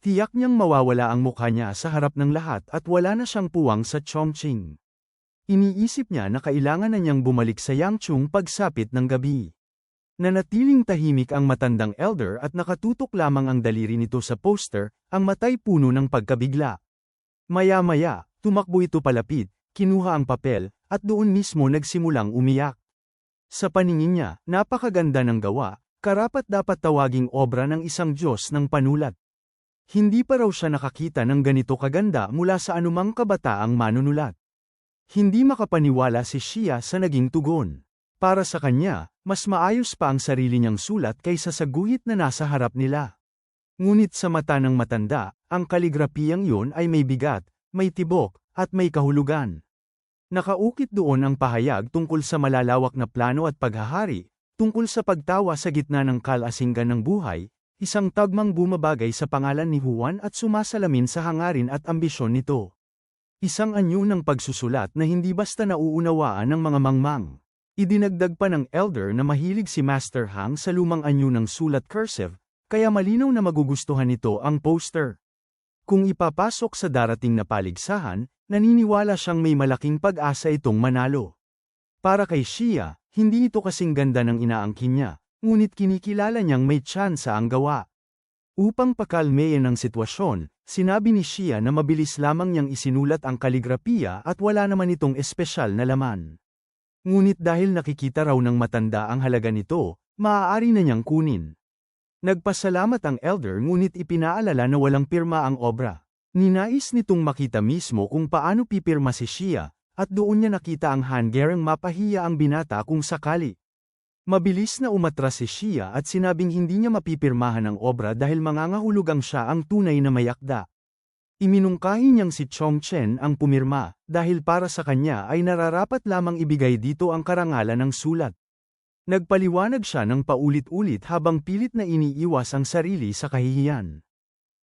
Tiyak niyang mawawala ang mukha niya sa harap ng lahat at wala na siyang puwang sa Chongqing. Iniisip niya na kailangan na niyang bumalik sa Yangchung pagsapit ng gabi. Nanatiling tahimik ang matandang elder at nakatutok lamang ang daliri nito sa poster, ang matay puno ng pagkabigla. Maya-maya, tumakbo ito palapit, kinuha ang papel, at doon mismo nagsimulang umiyak. Sa paningin niya, napakaganda ng gawa, karapat-dapat tawaging obra ng isang Diyos ng panulat. Hindi pa raw siya nakakita ng ganito kaganda mula sa anumang kabataang manunulat. Hindi makapaniwala si Shia sa naging tugon. Para sa kanya, mas maayos pa ang sarili niyang sulat kaysa sa guhit na nasa harap nila. Ngunit sa mata ng matanda, ang kaligrapiyang yun ay may bigat, may tibok, at may kahulugan. Nakaukit doon ang pahayag tungkol sa malalawak na plano at paghahari, tungkol sa pagtawa sa gitna ng kalasinggan ng buhay, isang tagmang bumabagay sa pangalan ni Juan at sumasalamin sa hangarin at ambisyon nito. Isang anyo ng pagsusulat na hindi basta nauunawaan ng mga mangmang. Idinagdag pa ng elder na mahilig si Master Hang sa lumang anyo ng sulat cursive, kaya malinaw na magugustuhan nito ang poster. Kung ipapasok sa darating na paligsahan, naniniwala siyang may malaking pag-asa itong manalo. Para kay Shia, hindi ito kasing ganda ng inaangkin niya, ngunit kinikilala niyang may tsansa ang gawa. Upang pakalmeyan ang sitwasyon, sinabi ni Shia na mabilis lamang niyang isinulat ang kaligrapiya at wala naman itong espesyal na laman. Ngunit dahil nakikita raw ng matanda ang halaga nito, maaari na niyang kunin. Nagpasalamat ang elder ngunit ipinaalala na walang pirma ang obra. Ninais nitong makita mismo kung paano pipirma si Shia, at doon niya nakita ang handgerang mapahiya ang binata kung sakali. Mabilis na umatras si Shia at sinabing hindi niya mapipirmahan ang obra dahil mangangahulugang siya ang tunay na mayakda. Iminungkahi niyang si Chongchen ang pumirma, dahil para sa kanya ay nararapat lamang ibigay dito ang karangalan ng sulat. Nagpaliwanag siya ng paulit-ulit habang pilit na iniiwas ang sarili sa kahihiyan.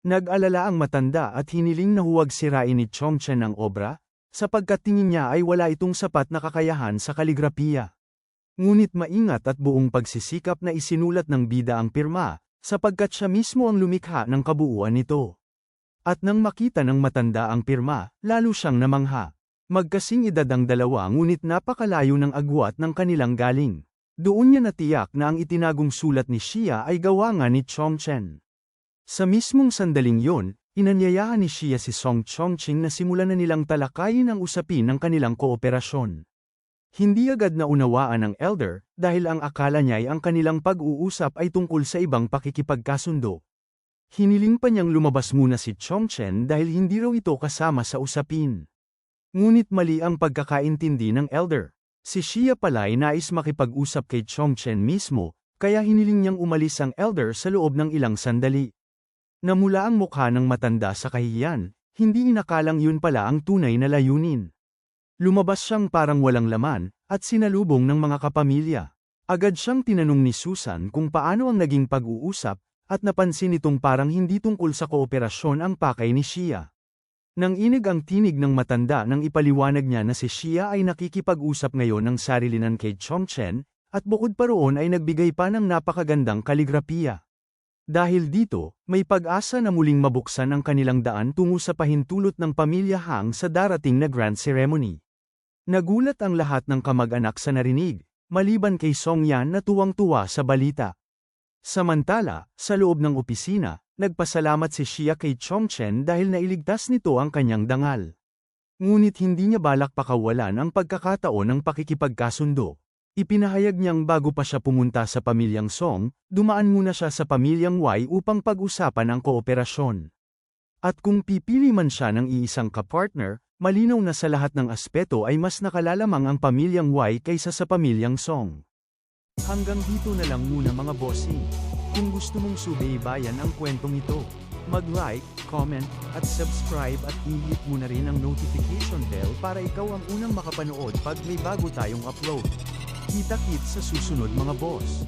Nag-alala ang matanda at hiniling na huwag sirain ni Chongchen ang obra, sapagkat tingin niya ay wala itong sapat na kakayahan sa kaligrapiya. Ngunit maingat at buong pagsisikap na isinulat ng bida ang pirma, sapagkat siya mismo ang lumikha ng kabuuan nito. At nang makita ng matanda ang pirma, lalo siyang namangha. Magkasing edad ang dalawa ngunit napakalayo ng agwat ng kanilang galing. Doon niya natiyak na ang itinagong sulat ni Shia ay gawa nga ni Chongchen. Sa mismong sandaling yon, inanyayahan ni Shia si Song Chongqing na simulan na nilang talakayin ang usapin ng kanilang kooperasyon. Hindi agad na unawaan ng elder, dahil ang akala niya ay ang kanilang pag-uusap ay tungkol sa ibang pakikipagkasundo. Hiniling pa niyang lumabas muna si Chongchen dahil hindi raw ito kasama sa usapin. Ngunit mali ang pagkakaintindi ng elder. Si Shia pala ay nais makipag-usap kay Chongchen mismo, kaya hiniling niyang umalis ang elder sa loob ng ilang sandali. Namula ang mukha ng matanda sa kahihiyan, hindi inakalang yun pala ang tunay na layunin. Lumabas siyang parang walang laman, at sinalubong ng mga kapamilya. Agad siyang tinanong ni Susan kung paano ang naging pag-uusap, at napansin itong parang hindi tungkol sa kooperasyon ang pakay ni Shia. Nang inig ang tinig ng matanda nang ipaliwanag niya na si Shia ay nakikipag-usap ngayon ng sarilinan kay Chongchen, at bukod pa roon ay nagbigay pa ng napakagandang kaligrapiya. Dahil dito, may pag-asa na muling mabuksan ang kanilang daan tungo sa pahintulot ng pamilya Hang sa darating na grand ceremony. Nagulat ang lahat ng kamag-anak sa narinig, maliban kay Song Yan na tuwang-tuwa sa balita. Samantala, sa loob ng opisina, nagpasalamat si Shia kay Chongchen dahil nailigtas nito ang kanyang dangal. Ngunit hindi niya balak pakawalan ang pagkakataon ng pakikipagkasundo. Ipinahayag niyang bago pa siya pumunta sa pamilyang Song, dumaan muna siya sa pamilyang Y upang pag-usapan ang kooperasyon. At kung pipili man siya ng iisang kapartner, malinaw na sa lahat ng aspeto ay mas nakalalamang ang pamilyang Y kaysa sa pamilyang Song. Hanggang dito na lang muna mga bossing. Kung gusto mong subaybayan ang kwentong ito, mag-like, comment, at subscribe at i-hit mo na rin ang notification bell para ikaw ang unang makapanood pag may bago tayong upload. Kita-kits sa susunod mga boss.